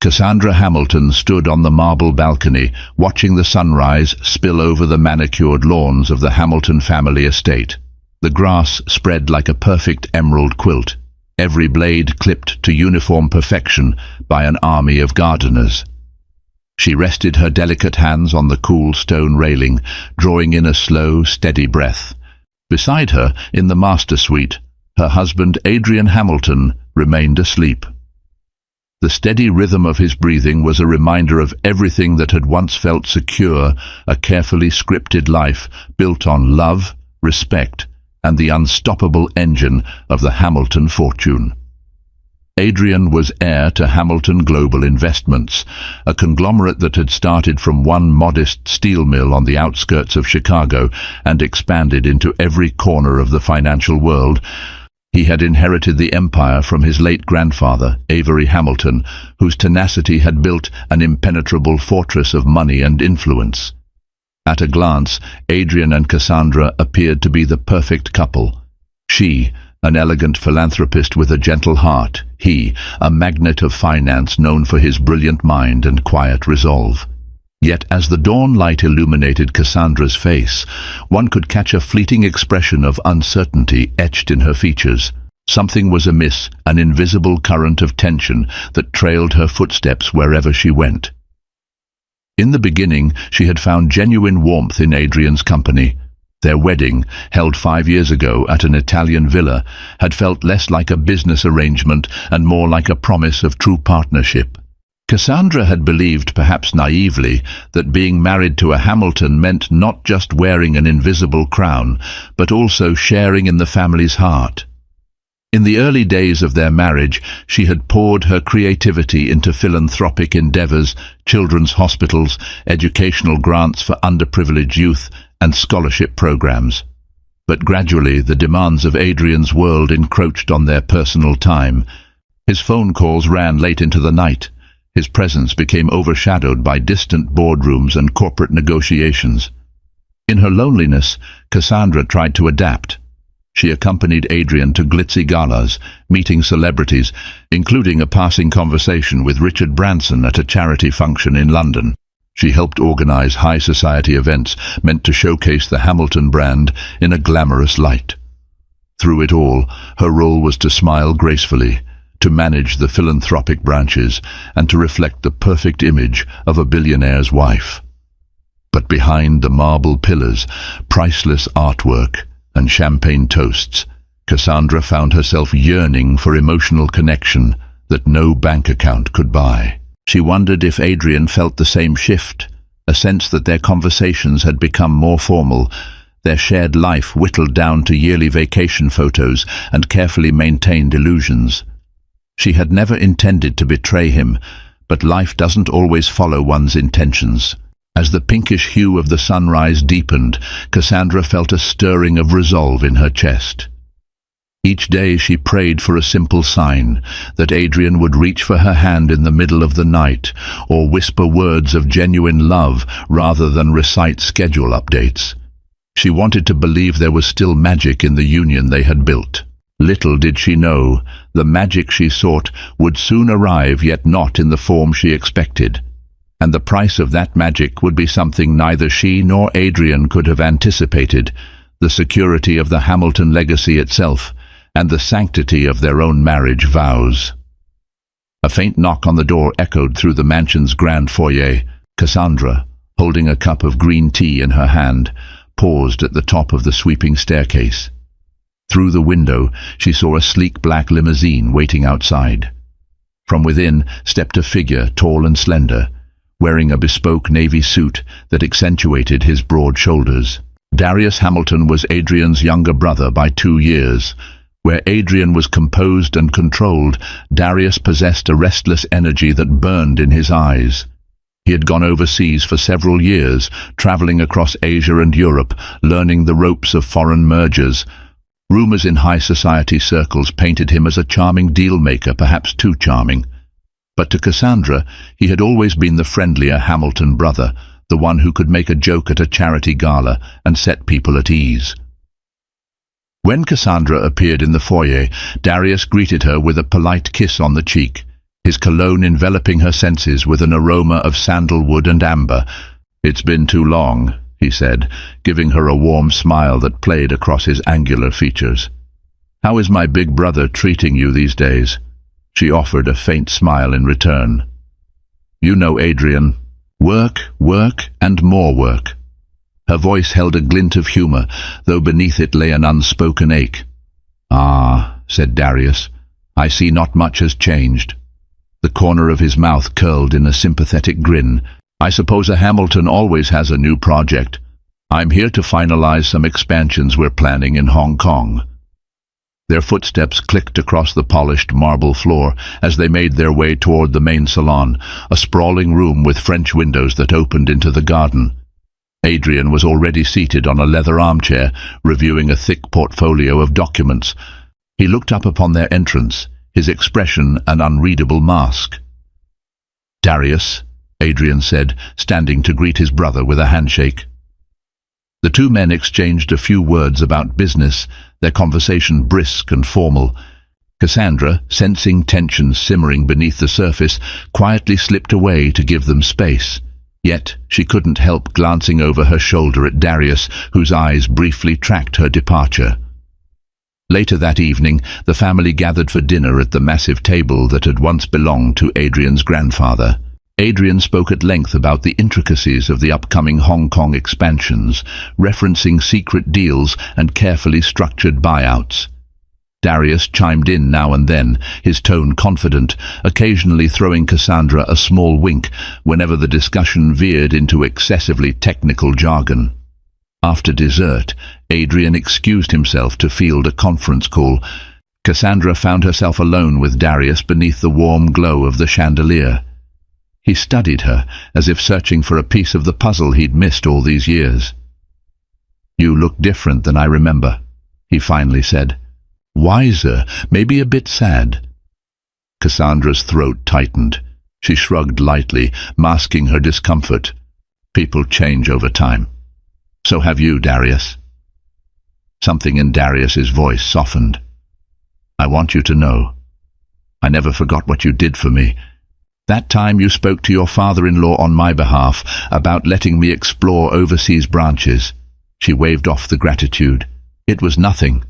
Cassandra Hamilton stood on the marble balcony, watching the sunrise spill over the manicured lawns of the Hamilton family estate. The grass spread like a perfect emerald quilt, every blade clipped to uniform perfection by an army of gardeners. She rested her delicate hands on the cool stone railing, drawing in a slow, steady breath. Beside her, in the master suite, her husband Adrian Hamilton remained asleep. The steady rhythm of his breathing was a reminder of everything that had once felt secure, a carefully scripted life built on love, respect, and the unstoppable engine of the Hamilton fortune. Adrian was heir to Hamilton Global Investments, a conglomerate that had started from one modest steel mill on the outskirts of Chicago and expanded into every corner of the financial world. He had inherited the empire from his late grandfather, Avery Hamilton, whose tenacity had built an impenetrable fortress of money and influence. At a glance, Adrian and Cassandra appeared to be the perfect couple. She, an elegant philanthropist with a gentle heart; he, a magnate of finance known for his brilliant mind and quiet resolve. Yet as the dawn light illuminated Cassandra's face, one could catch a fleeting expression of uncertainty etched in her features. Something was amiss, an invisible current of tension that trailed her footsteps wherever she went. In the beginning, she had found genuine warmth in Adrian's company. Their wedding, held 5 years ago at an Italian villa, had felt less like a business arrangement and more like a promise of true partnership. Cassandra had believed, perhaps naively, that being married to a Hamilton meant not just wearing an invisible crown, but also sharing in the family's heart. In the early days of their marriage, she had poured her creativity into philanthropic endeavors, children's hospitals, educational grants for underprivileged youth, and scholarship programs. But gradually, the demands of Adrian's world encroached on their personal time. His phone calls ran late into the night. His presence became overshadowed by distant boardrooms and corporate negotiations. In her loneliness, Cassandra tried to adapt. She accompanied Adrian to glitzy galas, meeting celebrities, including a passing conversation with Richard Branson at a charity function in London. She helped organize high society events meant to showcase the Hamilton brand in a glamorous light. Through it all, her role was to smile gracefully, to manage the philanthropic branches, and to reflect the perfect image of a billionaire's wife. But behind the marble pillars, priceless artwork, and champagne toasts, Cassandra found herself yearning for emotional connection that no bank account could buy. She wondered if Adrian felt the same shift, a sense that their conversations had become more formal, their shared life whittled down to yearly vacation photos and carefully maintained illusions. She had never intended to betray him, but life doesn't always follow one's intentions. As the pinkish hue of the sunrise deepened, Cassandra felt a stirring of resolve in her chest. Each day she prayed for a simple sign, that Adrian would reach for her hand in the middle of the night, or whisper words of genuine love rather than recite schedule updates. She wanted to believe there was still magic in the union they had built. Little did she know, the magic she sought would soon arrive, yet not in the form she expected. And the price of that magic would be something neither she nor Adrian could have anticipated: the security of the Hamilton legacy itself, and the sanctity of their own marriage vows. A faint knock on the door echoed through the mansion's grand foyer. Cassandra, holding a cup of green tea in her hand, paused at the top of the sweeping staircase. Through the window, she saw a sleek black limousine waiting outside. From within stepped a figure, tall and slender, wearing a bespoke navy suit that accentuated his broad shoulders. Darius Hamilton was Adrian's younger brother by 2 years. Where Adrian was composed and controlled, Darius possessed a restless energy that burned in his eyes. He had gone overseas for several years, traveling across Asia and Europe, learning the ropes of foreign mergers. Rumors in high society circles painted him as a charming deal-maker, perhaps too charming. But to Cassandra, he had always been the friendlier Hamilton brother, the one who could make a joke at a charity gala and set people at ease. When Cassandra appeared in the foyer, Darius greeted her with a polite kiss on the cheek. his cologne enveloping her senses with an aroma of sandalwood and amber. "It's been too long," he said, giving her a warm smile that played across his angular features. "How is my big brother treating you these days?" She offered a faint smile in return. "You know, Adrian, work, work, and more work." Her voice held a glint of humor, though beneath it lay an unspoken ache. "Ah," said Darius, "I see not much has changed." The corner of his mouth curled in a sympathetic grin. "I suppose a Hamilton always has a new project. I'm here to finalize some expansions we're planning in Hong Kong." Their footsteps clicked across the polished marble floor as they made their way toward the main salon, a sprawling room with French windows that opened into the garden. Adrian was already seated on a leather armchair, reviewing a thick portfolio of documents. He looked up upon their entrance, his expression an unreadable mask. "Darius," Adrian said, standing to greet his brother with a handshake. The two men exchanged a few words about business, their conversation brisk and formal. Cassandra, sensing tension simmering beneath the surface, quietly slipped away to give them space. Yet she couldn't help glancing over her shoulder at Darius, whose eyes briefly tracked her departure. Later that evening, the family gathered for dinner at the massive table that had once belonged to Adrian's grandfather. Adrian spoke at length about the intricacies of the upcoming Hong Kong expansions, referencing secret deals and carefully structured buyouts. Darius chimed in now and then, his tone confident, occasionally throwing Cassandra a small wink whenever the discussion veered into excessively technical jargon. After dessert, Adrian excused himself to field a conference call. Cassandra found herself alone with Darius beneath the warm glow of the chandelier. He studied her, as if searching for a piece of the puzzle he'd missed all these years. "You look different than I remember," he finally said. "Wiser, maybe a bit sad." Cassandra's throat tightened. She shrugged lightly, masking her discomfort. "People change over time. So have you, Darius." Something in Darius's voice softened. "I want you to know. I never forgot what you did for me. That time you spoke to your father-in-law on my behalf about letting me explore overseas branches." She waved off the gratitude. "It was nothing."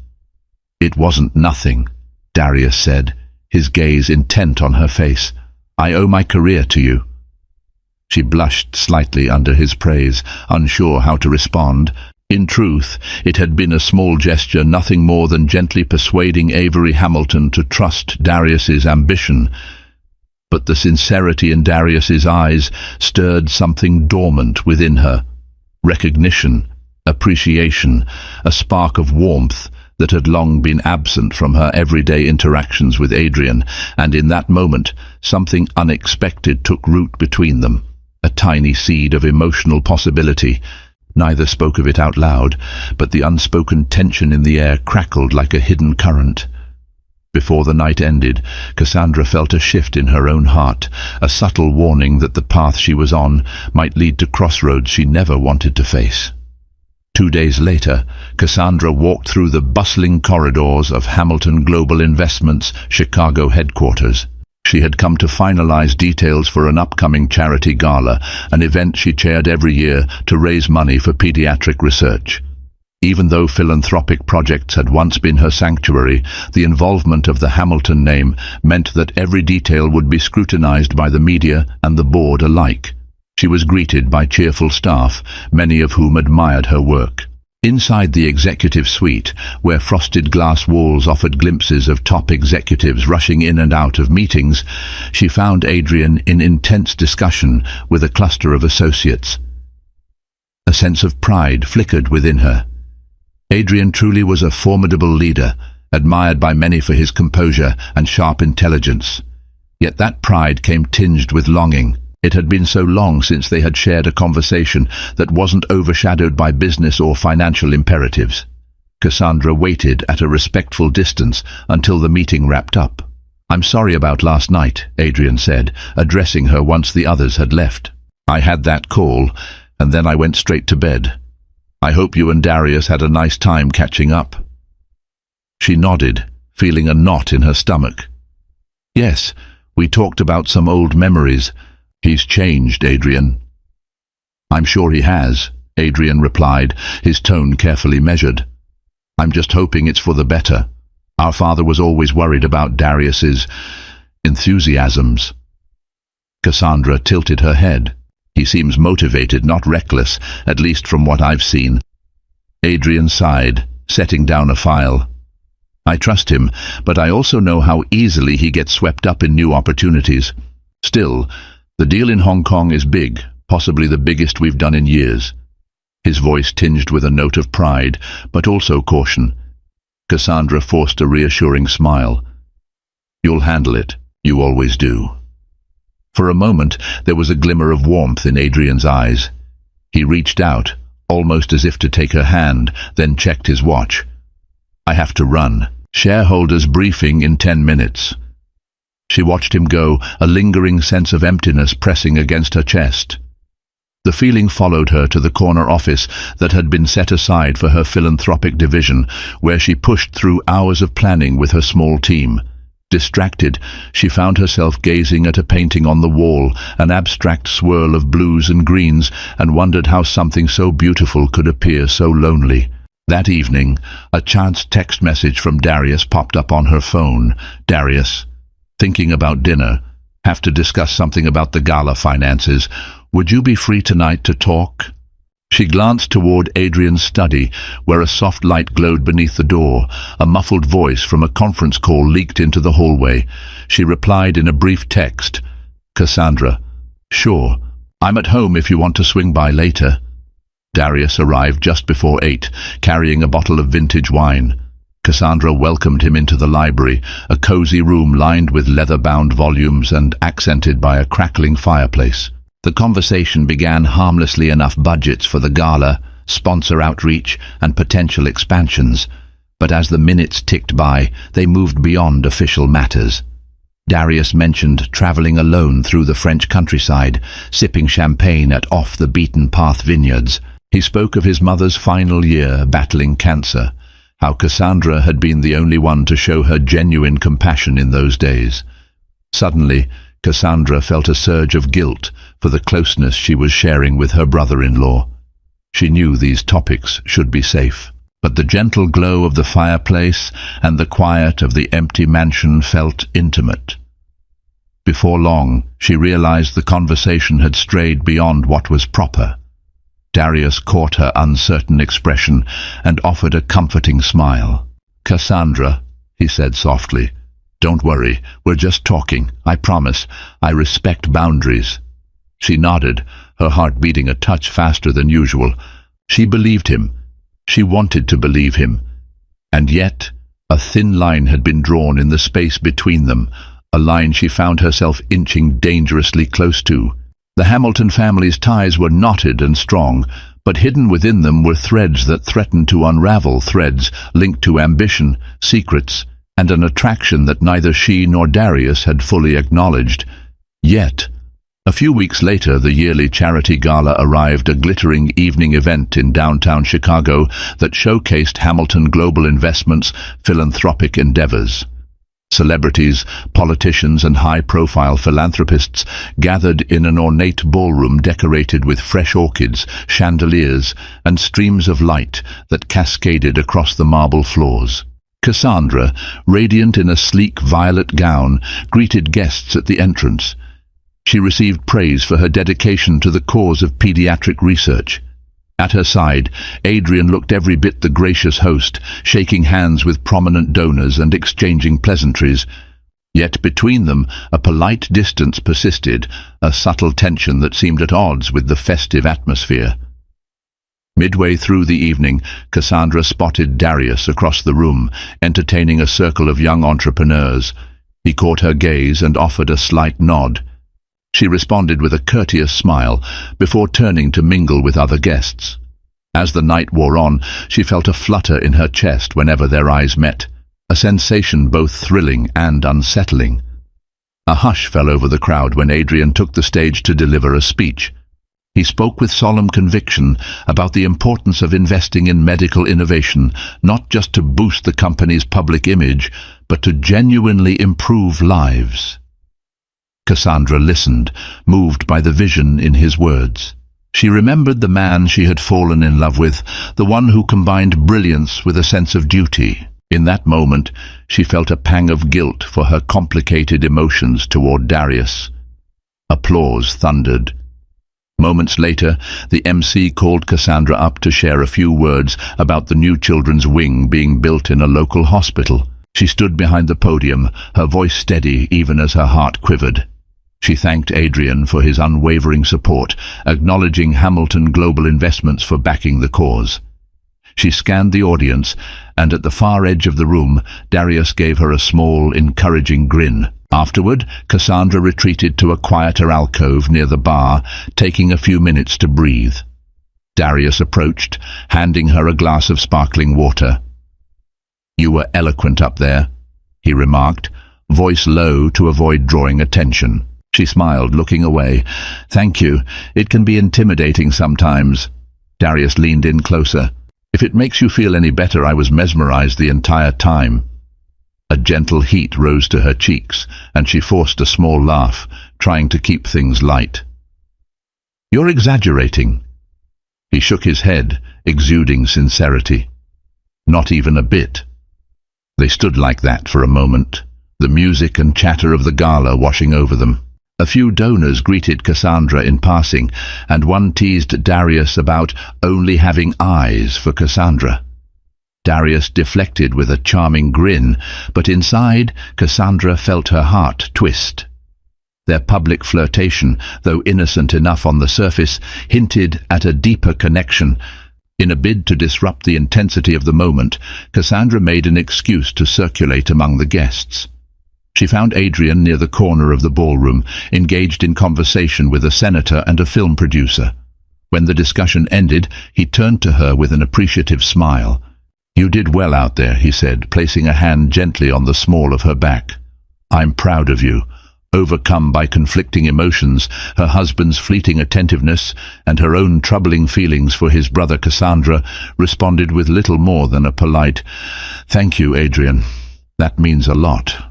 "It wasn't nothing," Darius said, his gaze intent on her face. "I owe my career to you." She blushed slightly under his praise, unsure how to respond. In truth, it had been a small gesture, nothing more than gently persuading Avery Hamilton to trust Darius's ambition. But the sincerity in Darius's eyes stirred something dormant within her. Recognition, appreciation, a spark of warmth that had long been absent from her everyday interactions with Adrian, and in that moment, something unexpected took root between them, a tiny seed of emotional possibility. Neither spoke of it out loud, but the unspoken tension in the air crackled like a hidden current. Before the night ended, Cassandra felt a shift in her own heart, a subtle warning that the path she was on might lead to crossroads she never wanted to face. 2 days later, Cassandra walked through the bustling corridors of Hamilton Global Investments' Chicago headquarters. She had come to finalize details for an upcoming charity gala, an event she chaired every year to raise money for pediatric research. Even though philanthropic projects had once been her sanctuary, the involvement of the Hamilton name meant that every detail would be scrutinized by the media and the board alike. She was greeted by cheerful staff, many of whom admired her work. Inside the executive suite, where frosted glass walls offered glimpses of top executives rushing in and out of meetings, she found Adrian in intense discussion with a cluster of associates. A sense of pride flickered within her. Adrian truly was a formidable leader, admired by many for his composure and sharp intelligence. Yet that pride came tinged with longing. It had been so long since they had shared a conversation that wasn't overshadowed by business or financial imperatives. Cassandra waited at a respectful distance until the meeting wrapped up. "I'm sorry about last night," Adrian said, addressing her once the others had left. "I had that call, and then I went straight to bed. I hope you and Darius had a nice time catching up." She nodded, feeling a knot in her stomach. "Yes, We talked about some old memories. He's changed, Adrian. I'm sure he has, Adrian replied, his tone carefully measured. I'm just hoping it's for the better. Our father was always worried about Darius's enthusiasms. Cassandra tilted her head. He seems motivated, not reckless, at least from what I've seen. Adrian sighed, setting down a file. I trust him, but I also know how easily he gets swept up in new opportunities. Still, the deal in Hong Kong is big, possibly the biggest we've done in years. His voice tinged with a note of pride, but also caution. Cassandra forced a reassuring smile. You'll handle it. You always do. For a moment, there was a glimmer of warmth in Adrian's eyes. He reached out, almost as if to take her hand, then checked his watch. I have to run. Shareholders briefing in 10 minutes. She watched him go, a lingering sense of emptiness pressing against her chest. The feeling followed her to the corner office that had been set aside for her philanthropic division, where she pushed through hours of planning with her small team. Distracted, she found herself gazing at a painting on the wall, an abstract swirl of blues and greens, and wondered how something so beautiful could appear so lonely. That evening, a chance text message from Darius popped up on her phone. Darius, thinking about dinner, have to discuss something about the gala finances. Would you be free tonight to talk? She glanced toward Adrian's study, where a soft light glowed beneath the door. A muffled voice from a conference call leaked into the hallway. She replied in a brief text. Cassandra, sure. I'm at home if you want to swing by later. Darius arrived just before 8, carrying a bottle of vintage wine. Cassandra welcomed him into the library, a cozy room lined with leather-bound volumes and accented by a crackling fireplace. The conversation began harmlessly enough: budgets for the gala, sponsor outreach, and potential expansions. But as the minutes ticked by, they moved beyond official matters. Darius mentioned traveling alone through the French countryside, sipping champagne at off-the-beaten-path vineyards. He spoke of his mother's final year battling cancer, how Cassandra had been the only one to show her genuine compassion in those days. Suddenly, Cassandra felt a surge of guilt for the closeness she was sharing with her brother-in-law. She knew these topics should be safe, but the gentle glow of the fireplace and the quiet of the empty mansion felt intimate. Before long, she realized the conversation had strayed beyond what was proper. Darius caught her uncertain expression and offered a comforting smile. Cassandra, he said softly, don't worry, we're just talking. I promise. I respect boundaries. She nodded, her heart beating a touch faster than usual. She believed him. She wanted to believe him. And yet, a thin line had been drawn in the space between them, a line she found herself inching dangerously close to. The Hamilton family's ties were knotted and strong, but hidden within them were threads that threatened to unravel, threads linked to ambition, secrets, and an attraction that neither she nor Darius had fully acknowledged. Yet, a few weeks later, the yearly charity gala arrived, a glittering evening event in downtown Chicago that showcased Hamilton Global Investments' philanthropic endeavors. Celebrities, politicians, and high-profile philanthropists gathered in an ornate ballroom decorated with fresh orchids, chandeliers, and streams of light that cascaded across the marble floors. Cassandra, radiant in a sleek violet gown, greeted guests at the entrance. She received praise for her dedication to the cause of pediatric research. At her side, Adrian looked every bit the gracious host, shaking hands with prominent donors and exchanging pleasantries. Yet between them, a polite distance persisted, a subtle tension that seemed at odds with the festive atmosphere. Midway through the evening, Cassandra spotted Darius across the room, entertaining a circle of young entrepreneurs. He caught her gaze and offered a slight nod. She responded with a courteous smile, before turning to mingle with other guests. As the night wore on, she felt a flutter in her chest whenever their eyes met, a sensation both thrilling and unsettling. A hush fell over the crowd when Adrian took the stage to deliver a speech. He spoke with solemn conviction about the importance of investing in medical innovation, not just to boost the company's public image, but to genuinely improve lives. Cassandra listened, moved by the vision in his words. She remembered the man she had fallen in love with, the one who combined brilliance with a sense of duty. In that moment, she felt a pang of guilt for her complicated emotions toward Darius. Applause thundered. Moments later, the MC called Cassandra up to share a few words about the new children's wing being built in a local hospital. She stood behind the podium, her voice steady even as her heart quivered. She thanked Adrian for his unwavering support, acknowledging Hamilton Global Investments for backing the cause. She scanned the audience, and at the far edge of the room, Darius gave her a small, encouraging grin. Afterward, Cassandra retreated to a quieter alcove near the bar, taking a few minutes to breathe. Darius approached, handing her a glass of sparkling water. "You were eloquent up there," he remarked, voice low to avoid drawing attention. She smiled, looking away. "Thank you. It can be intimidating sometimes." Darius leaned in closer. "If it makes you feel any better, I was mesmerized the entire time." A gentle heat rose to her cheeks, and she forced a small laugh, trying to keep things light. "You're exaggerating." He shook his head, exuding sincerity. "Not even a bit." They stood like that for a moment, the music and chatter of the gala washing over them. A few donors greeted Cassandra in passing, and one teased Darius about only having eyes for Cassandra. Darius deflected with a charming grin, but inside, Cassandra felt her heart twist. Their public flirtation, though innocent enough on the surface, hinted at a deeper connection. In a bid to disrupt the intensity of the moment, Cassandra made an excuse to circulate among the guests. She found Adrian near the corner of the ballroom, engaged in conversation with a senator and a film producer. When the discussion ended, he turned to her with an appreciative smile. "You did well out there," he said, placing a hand gently on the small of her back. "I'm proud of you." Overcome by conflicting emotions, her husband's fleeting attentiveness and her own troubling feelings for his brother Cassandra, responded with little more than a polite, "Thank you, Adrian. That means a lot."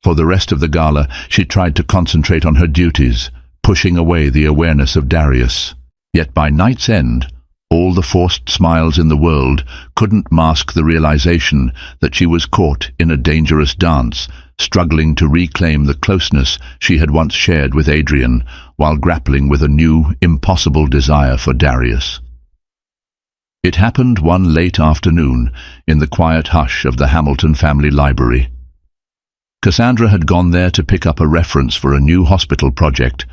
For the rest of the gala, she tried to concentrate on her duties, pushing away the awareness of Darius. Yet by night's end, all the forced smiles in the world couldn't mask the realization that she was caught in a dangerous dance, struggling to reclaim the closeness she had once shared with Adrian, while grappling with a new, impossible desire for Darius. It happened one late afternoon in the quiet hush of the Hamilton family library. Cassandra had gone there to pick up a reference for a new hospital project.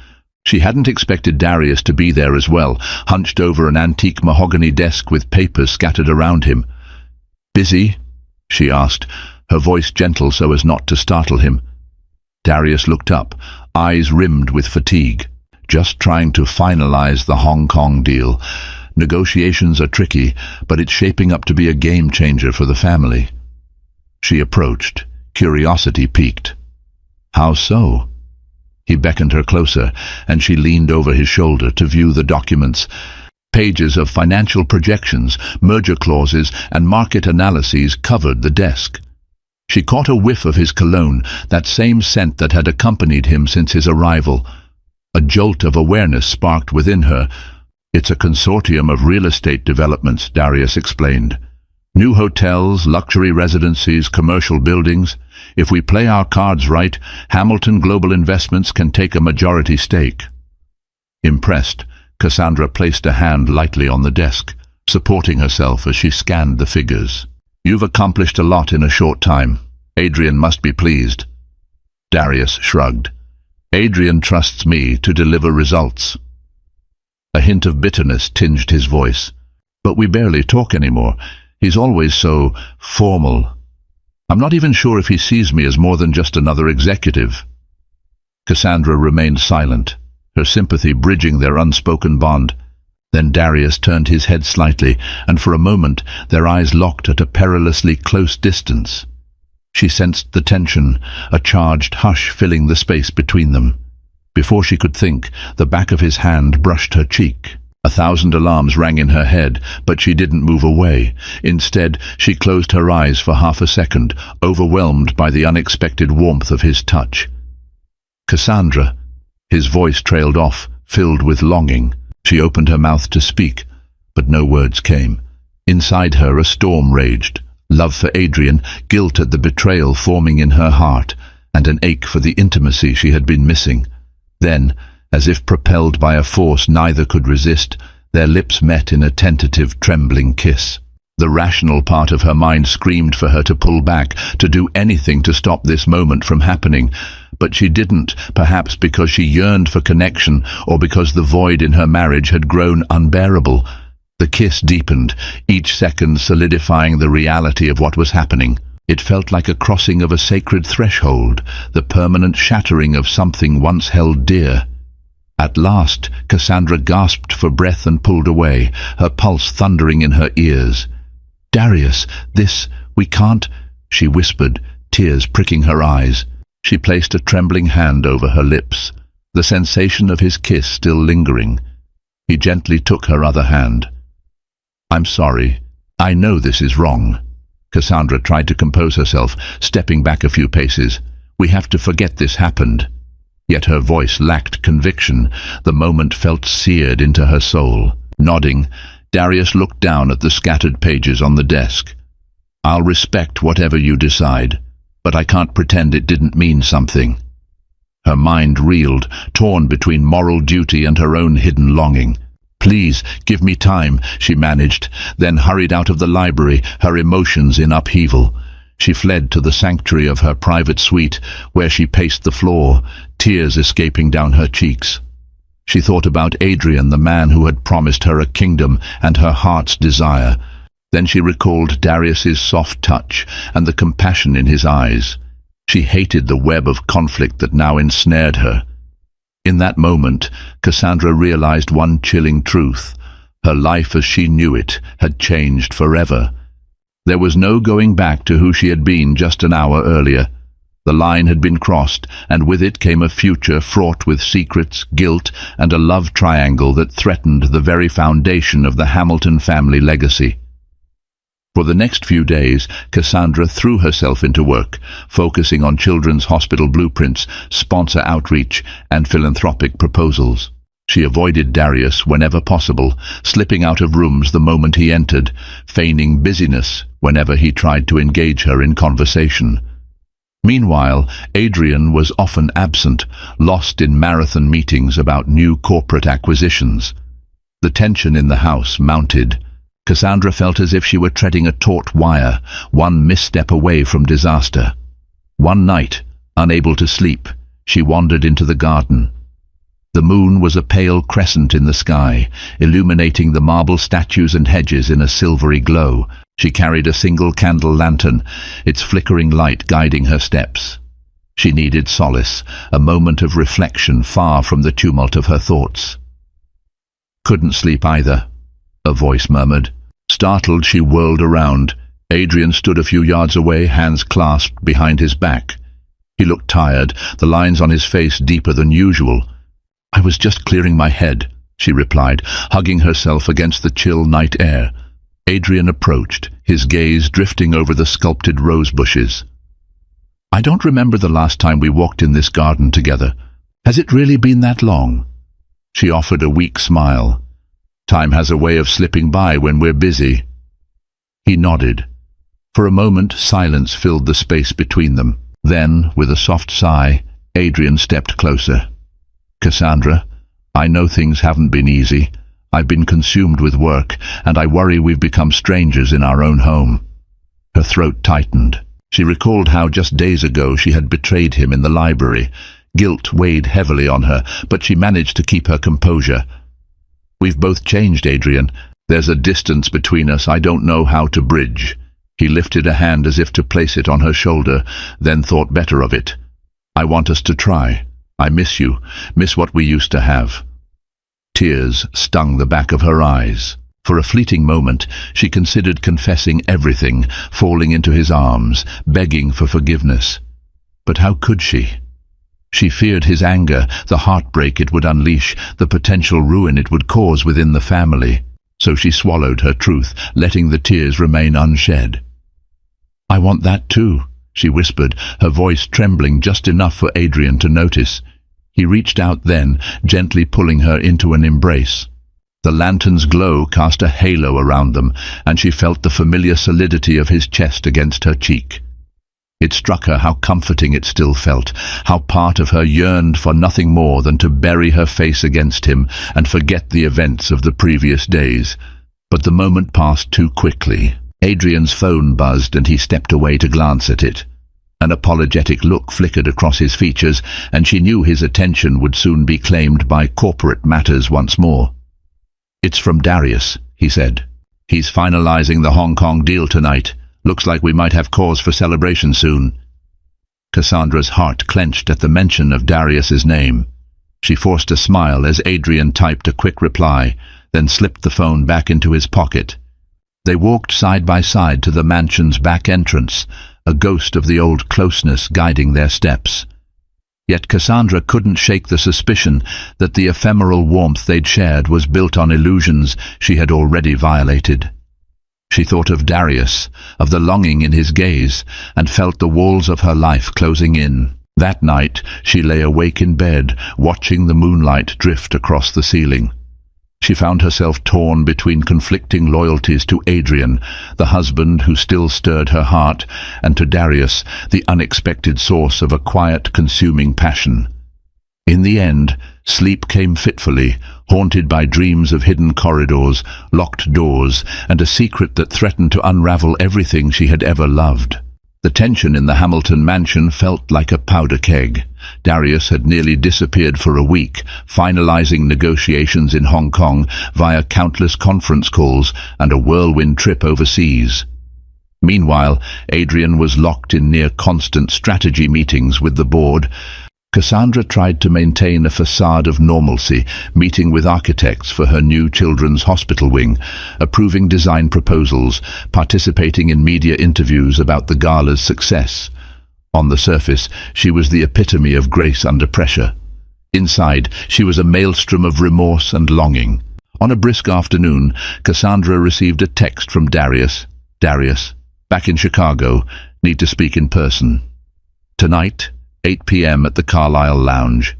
She hadn't expected Darius to be there as well, hunched over an antique mahogany desk with papers scattered around him. "Busy?" she asked, her voice gentle so as not to startle him. Darius looked up, eyes rimmed with fatigue. "Just trying to finalize the Hong Kong deal. Negotiations are tricky, but it's shaping up to be a game changer for the family." She approached, curiosity piqued. "How so?" He beckoned her closer, and she leaned over his shoulder to view the documents. Pages of financial projections, merger clauses, and market analyses covered the desk. She caught a whiff of his cologne, that same scent that had accompanied him since his arrival. A jolt of awareness sparked within her. "It's a consortium of real estate developments," Darius explained. "New hotels, luxury residencies, commercial buildings. If we play our cards right, Hamilton Global Investments can take a majority stake." Impressed, Cassandra placed a hand lightly on the desk, supporting herself as she scanned the figures. "You've accomplished a lot in a short time. Adrian must be pleased." Darius shrugged. "Adrian trusts me to deliver results." A hint of bitterness tinged his voice. "But we barely talk anymore. He's always so formal. I'm not even sure if he sees me as more than just another executive." Cassandra remained silent, her sympathy bridging their unspoken bond. Then Darius turned his head slightly, and for a moment their eyes locked at a perilously close distance. She sensed the tension, a charged hush filling the space between them. Before she could think, the back of his hand brushed her cheek. 1,000 alarms rang in her head, but she didn't move away. Instead, she closed her eyes for half a second, overwhelmed by the unexpected warmth of his touch. Cassandra. His voice trailed off, filled with longing. She opened her mouth to speak, but no words came. Inside her a storm raged. Love for Adrian, guilt at the betrayal forming in her heart, and an ache for the intimacy she had been missing. Then, as if propelled by a force neither could resist, their lips met in a tentative, trembling kiss. The rational part of her mind screamed for her to pull back, to do anything to stop this moment from happening. But she didn't, perhaps because she yearned for connection, or because the void in her marriage had grown unbearable. The kiss deepened, each second solidifying the reality of what was happening. It felt like a crossing of a sacred threshold, the permanent shattering of something once held dear. At last, Cassandra gasped for breath and pulled away, her pulse thundering in her ears. "Darius, we can't," she whispered, tears pricking her eyes. She placed a trembling hand over her lips, the sensation of his kiss still lingering. He gently took her other hand. "I'm sorry. I know this is wrong." Cassandra tried to compose herself, stepping back a few paces. "We have to forget this happened." Yet her voice lacked conviction. The moment felt seared into her soul. Nodding, Darius looked down at the scattered pages on the desk. "I'll respect whatever you decide, but I can't pretend it didn't mean something." Her mind reeled, torn between moral duty and her own hidden longing. "Please, give me time," she managed, then hurried out of the library, her emotions in upheaval. She fled to the sanctuary of her private suite, where she paced the floor, tears escaping down her cheeks. She thought about Adrian, the man who had promised her a kingdom and her heart's desire. Then she recalled Darius's soft touch and the compassion in his eyes. She hated the web of conflict that now ensnared her. In that moment, Cassandra realized one chilling truth. Her life as she knew it had changed forever. There was no going back to who she had been just an hour earlier. The line had been crossed, and with it came a future fraught with secrets, guilt, and a love triangle that threatened the very foundation of the Hamilton family legacy. For the next few days, Cassandra threw herself into work, focusing on children's hospital blueprints, sponsor outreach, and philanthropic proposals. She avoided Darius whenever possible, slipping out of rooms the moment he entered, feigning busyness whenever he tried to engage her in conversation. Meanwhile, Adrian was often absent, lost in marathon meetings about new corporate acquisitions. The tension in the house mounted. Cassandra felt as if she were treading a taut wire, one misstep away from disaster. One night, unable to sleep, she wandered into the garden. The moon was a pale crescent in the sky, illuminating the marble statues and hedges in a silvery glow. She carried a single candle lantern, its flickering light guiding her steps. She needed solace, a moment of reflection far from the tumult of her thoughts. "Couldn't sleep either," a voice murmured. Startled, she whirled around. Adrian stood a few yards away, hands clasped behind his back. He looked tired, the lines on his face deeper than usual. "I was just clearing my head," she replied, hugging herself against the chill night air. Adrian approached, his gaze drifting over the sculpted rose bushes. "I don't remember the last time we walked in this garden together. Has it really been that long?" She offered a weak smile. "Time has a way of slipping by when we're busy." He nodded. For a moment, silence filled the space between them. Then, with a soft sigh, Adrian stepped closer. "Cassandra, I know things haven't been easy. I've been consumed with work, and I worry we've become strangers in our own home." Her throat tightened. She recalled how just days ago she had betrayed him in the library. Guilt weighed heavily on her, but she managed to keep her composure. "We've both changed, Adrian. There's a distance between us I don't know how to bridge." He lifted a hand as if to place it on her shoulder, then thought better of it. "I want us to try. I miss you, miss what we used to have." Tears stung the back of her eyes. For a fleeting moment, she considered confessing everything, falling into his arms, begging for forgiveness. But how could she? She feared his anger, the heartbreak it would unleash, the potential ruin it would cause within the family. So she swallowed her truth, letting the tears remain unshed. "I want that too," she whispered, her voice trembling just enough for Adrian to notice. He reached out then, gently pulling her into an embrace. The lantern's glow cast a halo around them, and she felt the familiar solidity of his chest against her cheek. It struck her how comforting it still felt, how part of her yearned for nothing more than to bury her face against him and forget the events of the previous days. But the moment passed too quickly. Adrian's phone buzzed and he stepped away to glance at it. An apologetic look flickered across his features, and she knew his attention would soon be claimed by corporate matters once more. "It's from Darius," he said. "He's finalizing the Hong Kong deal tonight. Looks like we might have cause for celebration soon." Cassandra's heart clenched at the mention of Darius's name. She forced a smile as Adrian typed a quick reply, then slipped the phone back into his pocket. They walked side by side to the mansion's back entrance, a ghost of the old closeness guiding their steps. Yet Cassandra couldn't shake the suspicion that the ephemeral warmth they'd shared was built on illusions she had already violated. She thought of Darius, of the longing in his gaze, and felt the walls of her life closing in. That night she lay awake in bed, watching the moonlight drift across the ceiling. She found herself torn between conflicting loyalties to Adrian, the husband who still stirred her heart, and to Darius, the unexpected source of a quiet, consuming passion. In the end, sleep came fitfully, haunted by dreams of hidden corridors, locked doors, and a secret that threatened to unravel everything she had ever loved. The tension in the Hamilton mansion felt like a powder keg. Darius had nearly disappeared for a week, finalizing negotiations in Hong Kong via countless conference calls and a whirlwind trip overseas. Meanwhile, Adrian was locked in near-constant strategy meetings with the board. Cassandra tried to maintain a facade of normalcy, meeting with architects for her new children's hospital wing, approving design proposals, participating in media interviews about the gala's success. On the surface, she was the epitome of grace under pressure. Inside, she was a maelstrom of remorse and longing. On a brisk afternoon, Cassandra received a text from Darius. "Darius, back in Chicago, need to speak in person. Tonight, 8 p.m. at the Carlisle Lounge."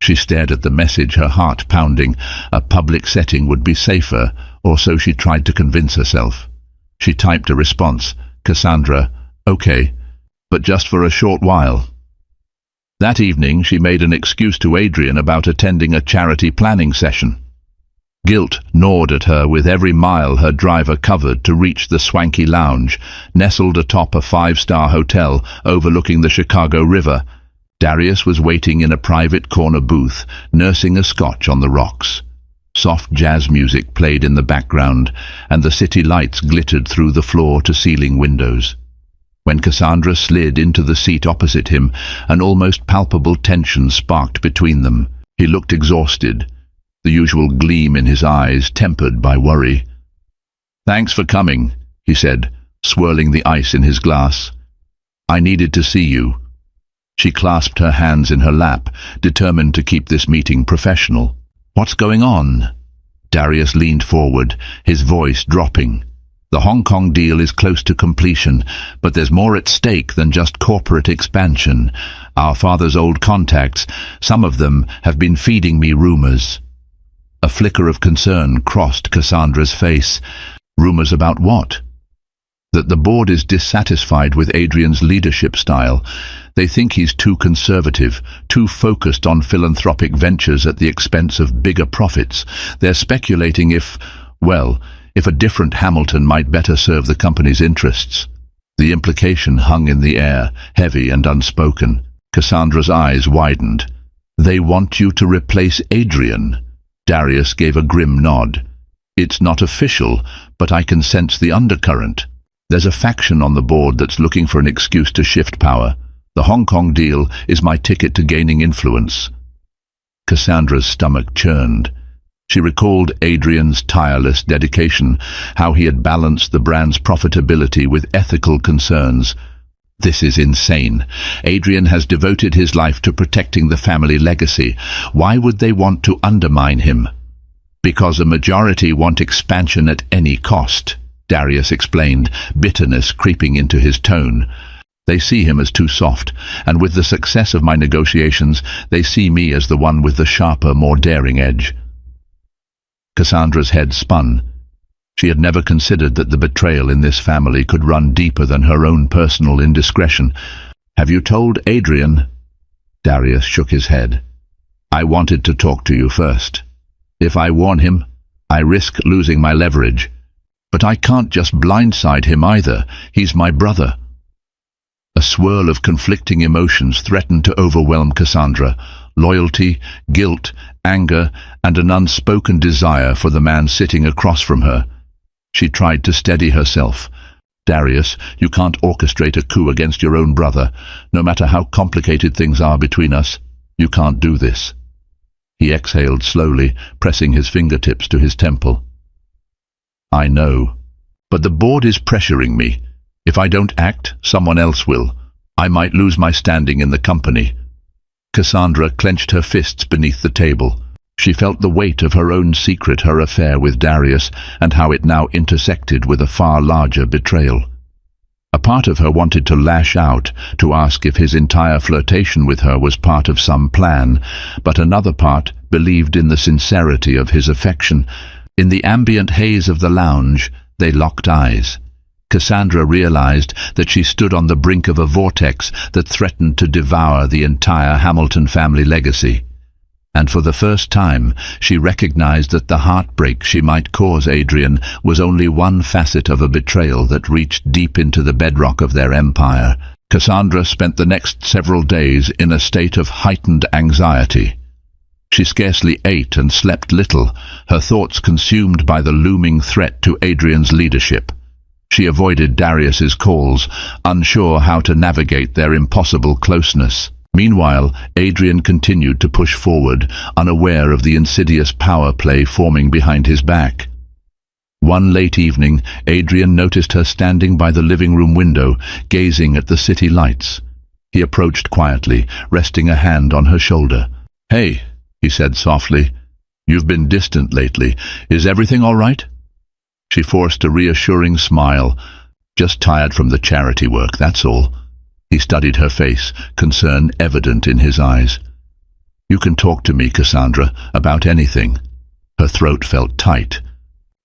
She stared at the message, her heart pounding. A public setting would be safer, or so she tried to convince herself. She typed a response. "Cassandra, okay, but just for a short while." That evening she made an excuse to Adrian about attending a charity planning session. Guilt gnawed at her with every mile her driver covered to reach the swanky lounge, nestled atop a 5-star hotel overlooking the Chicago River. Darius was waiting in a private corner booth, nursing a scotch on the rocks. Soft jazz music played in the background, and the city lights glittered through the floor-to-ceiling windows. When Cassandra slid into the seat opposite him, an almost palpable tension sparked between them. He looked exhausted, the usual gleam in his eyes tempered by worry. "Thanks for coming," he said, swirling the ice in his glass. "I needed to see you." She clasped her hands in her lap, determined to keep this meeting professional. "What's going on?" Darius leaned forward, his voice dropping. "The Hong Kong deal is close to completion, but there's more at stake than just corporate expansion. Our father's old contacts, some of them have been feeding me rumors." A flicker of concern crossed Cassandra's face. Rumors about what? That the board is dissatisfied with Adrian's leadership style. They think he's too conservative, too focused on philanthropic ventures at the expense of bigger profits. They're speculating if a different Hamilton might better serve the company's interests. The implication hung in the air, heavy and unspoken. Cassandra's eyes widened. "They want you to replace Adrian." Darius gave a grim nod. "It's not official, but I can sense the undercurrent. There's a faction on the board that's looking for an excuse to shift power. The Hong Kong deal is my ticket to gaining influence." Cassandra's stomach churned. She recalled Adrian's tireless dedication, how he had balanced the brand's profitability with ethical concerns. This is insane. Adrian has devoted his life to protecting the family legacy. Why would they want to undermine him? "Because a majority want expansion at any cost," Darius explained, bitterness creeping into his tone. They see him as too soft, and with the success of my negotiations, they see me as the one with the sharper, more daring edge. Cassandra's head spun. She had never considered that the betrayal in this family could run deeper than her own personal indiscretion. "Have you told Adrian?" Darius shook his head. "I wanted to talk to you first. If I warn him, I risk losing my leverage. But I can't just blindside him either. He's my brother." A swirl of conflicting emotions threatened to overwhelm Cassandra: loyalty, guilt, anger, and an unspoken desire for the man sitting across from her. She tried to steady herself. "Darius, you can't orchestrate a coup against your own brother. No matter how complicated things are between us, you can't do this." He exhaled slowly, pressing his fingertips to his temple. "I know. But the board is pressuring me. If I don't act, someone else will. I might lose my standing in the company." Cassandra clenched her fists beneath the table. She felt the weight of her own secret, her affair with Darius, and how it now intersected with a far larger betrayal. A part of her wanted to lash out, to ask if his entire flirtation with her was part of some plan, but another part believed in the sincerity of his affection. In the ambient haze of the lounge, they locked eyes. Cassandra realized that she stood on the brink of a vortex that threatened to devour the entire Hamilton family legacy. And for the first time, she recognized that the heartbreak she might cause Adrian was only one facet of a betrayal that reached deep into the bedrock of their empire. Cassandra spent the next several days in a state of heightened anxiety. She scarcely ate and slept little, her thoughts consumed by the looming threat to Adrian's leadership. She avoided Darius's calls, unsure how to navigate their impossible closeness. Meanwhile, Adrian continued to push forward, unaware of the insidious power play forming behind his back. One late evening, Adrian noticed her standing by the living room window, gazing at the city lights. He approached quietly, resting a hand on her shoulder. "Hey," he said softly, "you've been distant lately. Is everything all right?" She forced a reassuring smile. "Just tired from the charity work, that's all." He studied her face, concern evident in his eyes. "You can talk to me, Cassandra, about anything." Her throat felt tight.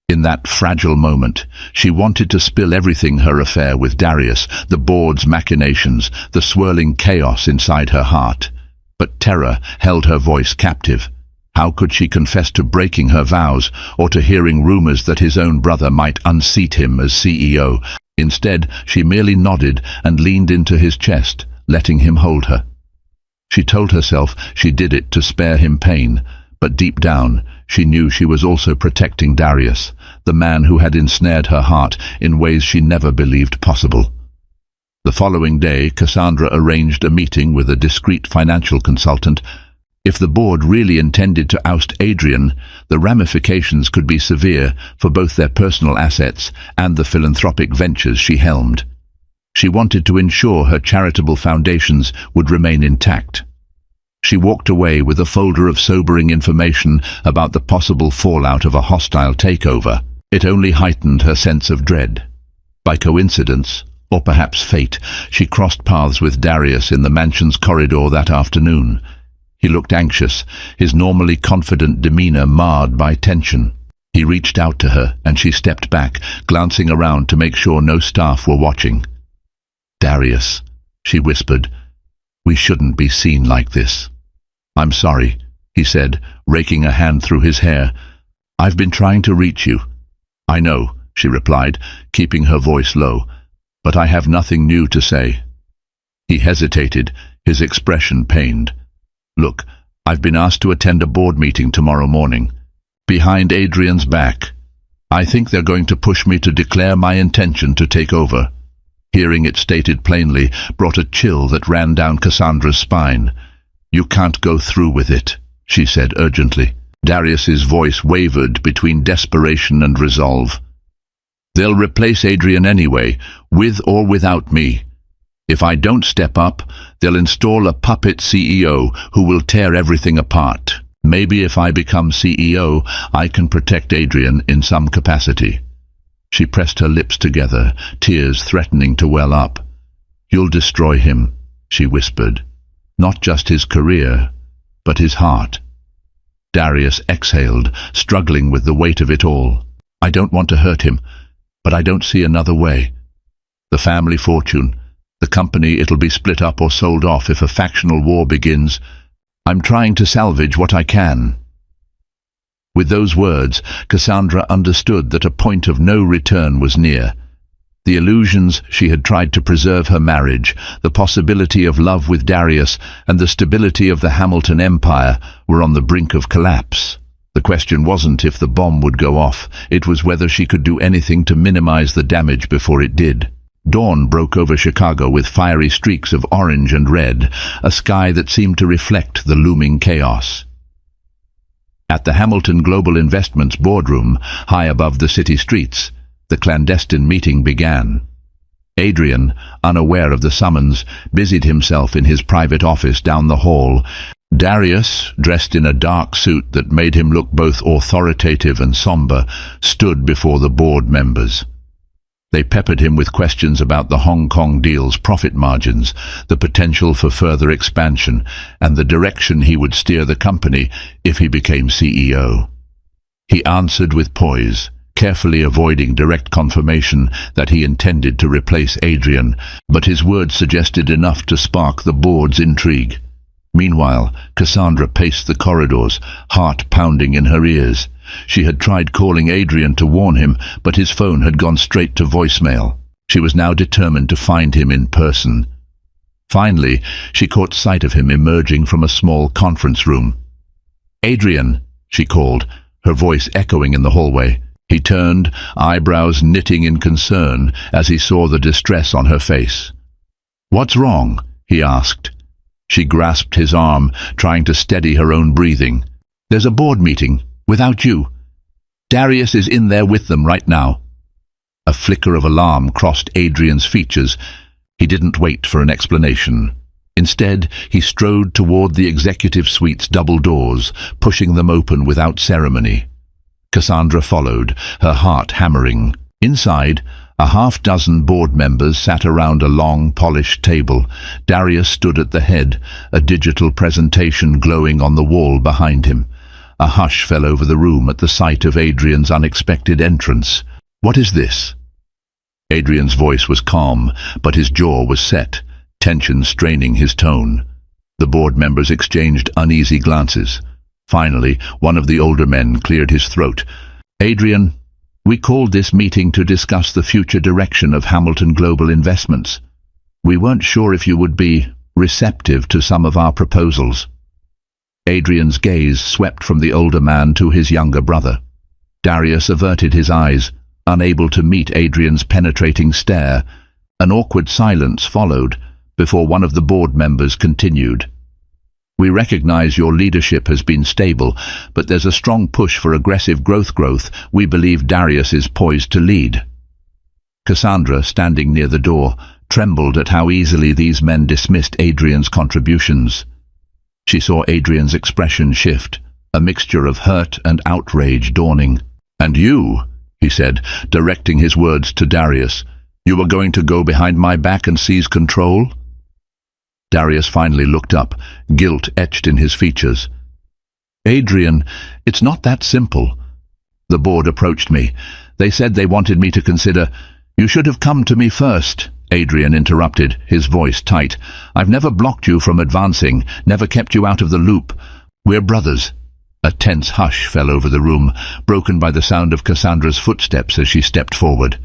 In that fragile moment, she wanted to spill everything: her affair with Darius, the board's machinations, the swirling chaos inside her heart. But terror held her voice captive. How could she confess to breaking her vows, or to hearing rumors that his own brother might unseat him as CEO? Instead, she merely nodded and leaned into his chest, letting him hold her. She told herself she did it to spare him pain, but deep down, she knew she was also protecting Darius, the man who had ensnared her heart in ways she never believed possible. The following day, Cassandra arranged a meeting with a discreet financial consultant. If the board really intended to oust Adrian, the ramifications could be severe for both their personal assets and the philanthropic ventures she helmed. She wanted to ensure her charitable foundations would remain intact. She walked away with a folder of sobering information about the possible fallout of a hostile takeover. It only heightened her sense of dread. By coincidence, or perhaps fate, she crossed paths with Darius in the mansion's corridor that afternoon. He looked anxious, his normally confident demeanor marred by tension. He reached out to her, and she stepped back, glancing around to make sure no staff were watching. "Darius," she whispered, "we shouldn't be seen like this." "I'm sorry," he said, raking a hand through his hair. "I've been trying to reach you." "I know," she replied, keeping her voice low, "but I have nothing new to say." He hesitated, his expression pained. "Look, I've been asked to attend a board meeting tomorrow morning. Behind Adrian's back. I think they're going to push me to declare my intention to take over." Hearing it stated plainly brought a chill that ran down Cassandra's spine. "You can't go through with it," she said urgently. Darius's voice wavered between desperation and resolve. "They'll replace Adrian anyway, with or without me. If I don't step up, they'll install a puppet CEO who will tear everything apart. Maybe if I become CEO, I can protect Adrian in some capacity." She pressed her lips together, tears threatening to well up. "You'll destroy him," she whispered. "Not just his career, but his heart." Darius exhaled, struggling with the weight of it all. "I don't want to hurt him, but I don't see another way. The family fortune, the company, it'll be split up or sold off if a factional war begins. I'm trying to salvage what I can." With those words, Cassandra understood that a point of no return was near. The illusions she had tried to preserve her marriage, the possibility of love with Darius, and the stability of the Hamilton Empire were on the brink of collapse. The question wasn't if the bomb would go off, it was whether she could do anything to minimize the damage before it did. Dawn broke over Chicago with fiery streaks of orange and red, a sky that seemed to reflect the looming chaos. At the Hamilton Global Investments boardroom, high above the city streets, the clandestine meeting began. Adrian, unaware of the summons, busied himself in his private office down the hall. Darius, dressed in a dark suit that made him look both authoritative and somber, stood before the board members. They peppered him with questions about the Hong Kong deal's profit margins, the potential for further expansion, and the direction he would steer the company if he became CEO. He answered with poise, carefully avoiding direct confirmation that he intended to replace Adrian, but his words suggested enough to spark the board's intrigue. Meanwhile, Cassandra paced the corridors, heart pounding in her ears. She had tried calling Adrian to warn him, but his phone had gone straight to voicemail. She was now determined to find him in person. Finally, she caught sight of him emerging from a small conference room. "Adrian," she called, her voice echoing in the hallway. He turned, eyebrows knitting in concern, as he saw the distress on her face. "What's wrong?" he asked. She grasped his arm, trying to steady her own breathing. "There's a board meeting, without you. Darius is in there with them right now." A flicker of alarm crossed Adrian's features. He didn't wait for an explanation. Instead, he strode toward the executive suite's double doors, pushing them open without ceremony. Cassandra followed, her heart hammering. Inside, a half-dozen board members sat around a long, polished table. Darius stood at the head, a digital presentation glowing on the wall behind him. A hush fell over the room at the sight of Adrian's unexpected entrance. "What is this?" Adrian's voice was calm, but his jaw was set, tension straining his tone. The board members exchanged uneasy glances. Finally, one of the older men cleared his throat. "Adrian, we called this meeting to discuss the future direction of Hamilton Global Investments. We weren't sure if you would be receptive to some of our proposals." Adrian's gaze swept from the older man to his younger brother. Darius averted his eyes, unable to meet Adrian's penetrating stare. An awkward silence followed, before one of the board members continued. "We recognize your leadership has been stable, but there's a strong push for aggressive growth we believe Darius is poised to lead." Cassandra, standing near the door, trembled at how easily these men dismissed Adrian's contributions. She saw Adrian's expression shift, a mixture of hurt and outrage dawning. "And you," he said, directing his words to Darius, "you were going to go behind my back and seize control?" Darius finally looked up, guilt etched in his features. "Adrian, it's not that simple. The board approached me. They said they wanted me to consider—" "You should have come to me first," Adrian interrupted, his voice tight. "I've never blocked you from advancing, never kept you out of the loop. We're brothers." A tense hush fell over the room, broken by the sound of Cassandra's footsteps as she stepped forward.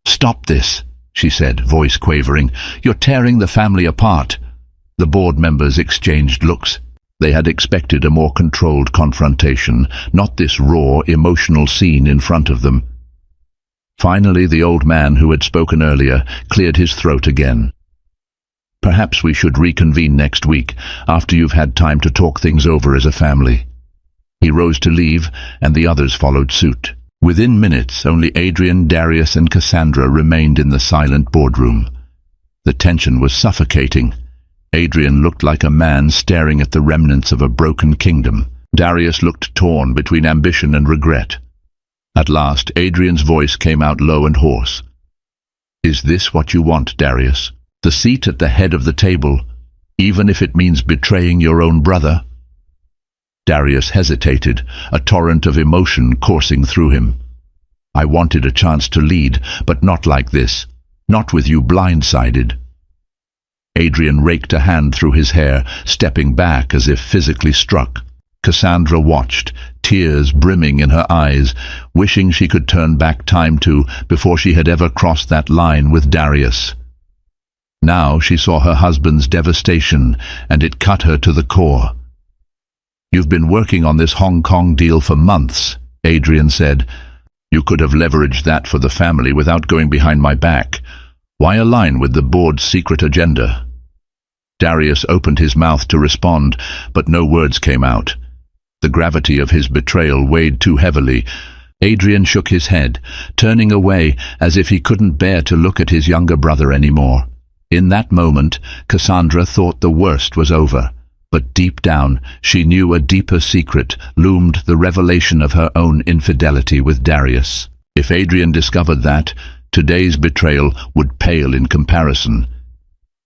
"Stop this," she said, voice quavering. "You're tearing the family apart." The board members exchanged looks. They had expected a more controlled confrontation, not this raw, emotional scene in front of them. Finally, the old man who had spoken earlier cleared his throat again. "Perhaps we should reconvene next week, after you've had time to talk things over as a family." He rose to leave, and the others followed suit. Within minutes, only Adrian, Darius, and Cassandra remained in the silent boardroom. The tension was suffocating. Adrian looked like a man staring at the remnants of a broken kingdom. Darius looked torn between ambition and regret. At last, Adrian's voice came out low and hoarse. "Is this what you want, Darius? The seat at the head of the table, even if it means betraying your own brother? Darius hesitated, a torrent of emotion coursing through him. I wanted a chance to lead, but not like this. Not with you blindsided. Adrian raked a hand through his hair, stepping back as if physically struck. Cassandra watched, tears brimming in her eyes, wishing she could turn back time before she had ever crossed that line with Darius. Now she saw her husband's devastation, and it cut her to the core. "You've been working on this Hong Kong deal for months," Adrian said. "You could have leveraged that for the family without going behind my back. Why align with the board's secret agenda?" Darius opened his mouth to respond, but no words came out. The gravity of his betrayal weighed too heavily. Adrian shook his head, turning away as if he couldn't bear to look at his younger brother anymore. In that moment, Cassandra thought the worst was over. But deep down, she knew a deeper secret loomed, the revelation of her own infidelity with Darius. If Adrian discovered that, today's betrayal would pale in comparison.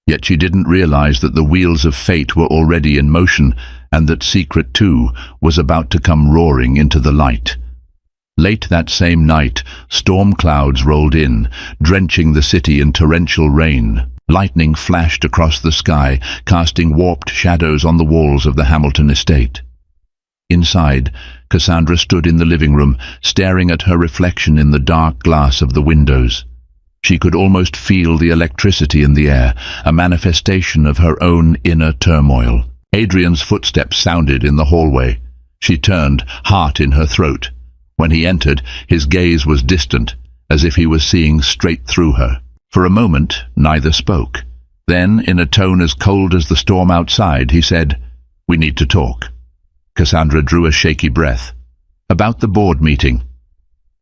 Yet she didn't realize that the wheels of fate were already in motion, and that secret too was about to come roaring into the light. Late that same night, storm clouds rolled in, drenching the city in torrential rain. Lightning flashed across the sky, casting warped shadows on the walls of the Hamilton estate. Inside, Cassandra stood in the living room, staring at her reflection in the dark glass of the windows. She could almost feel the electricity in the air, a manifestation of her own inner turmoil. Adrian's footsteps sounded in the hallway. She turned, heart in her throat. When he entered, his gaze was distant, as if he was seeing straight through her. For a moment, neither spoke. Then, in a tone as cold as the storm outside, he said, "We need to talk." Cassandra drew a shaky breath. "About the board meeting."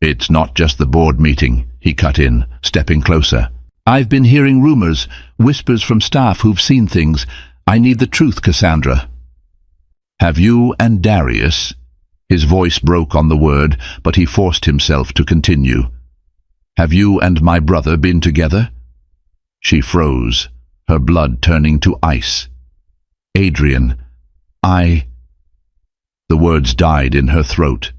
"It's not just the board meeting," he cut in, stepping closer. "I've been hearing rumors, whispers from staff who've seen things. I need the truth, Cassandra." "Have you and Darius—" His voice broke on the word, but he forced himself to continue. "Have you and my brother been together?" She froze, her blood turning to ice. "Adrian, The words died in her throat.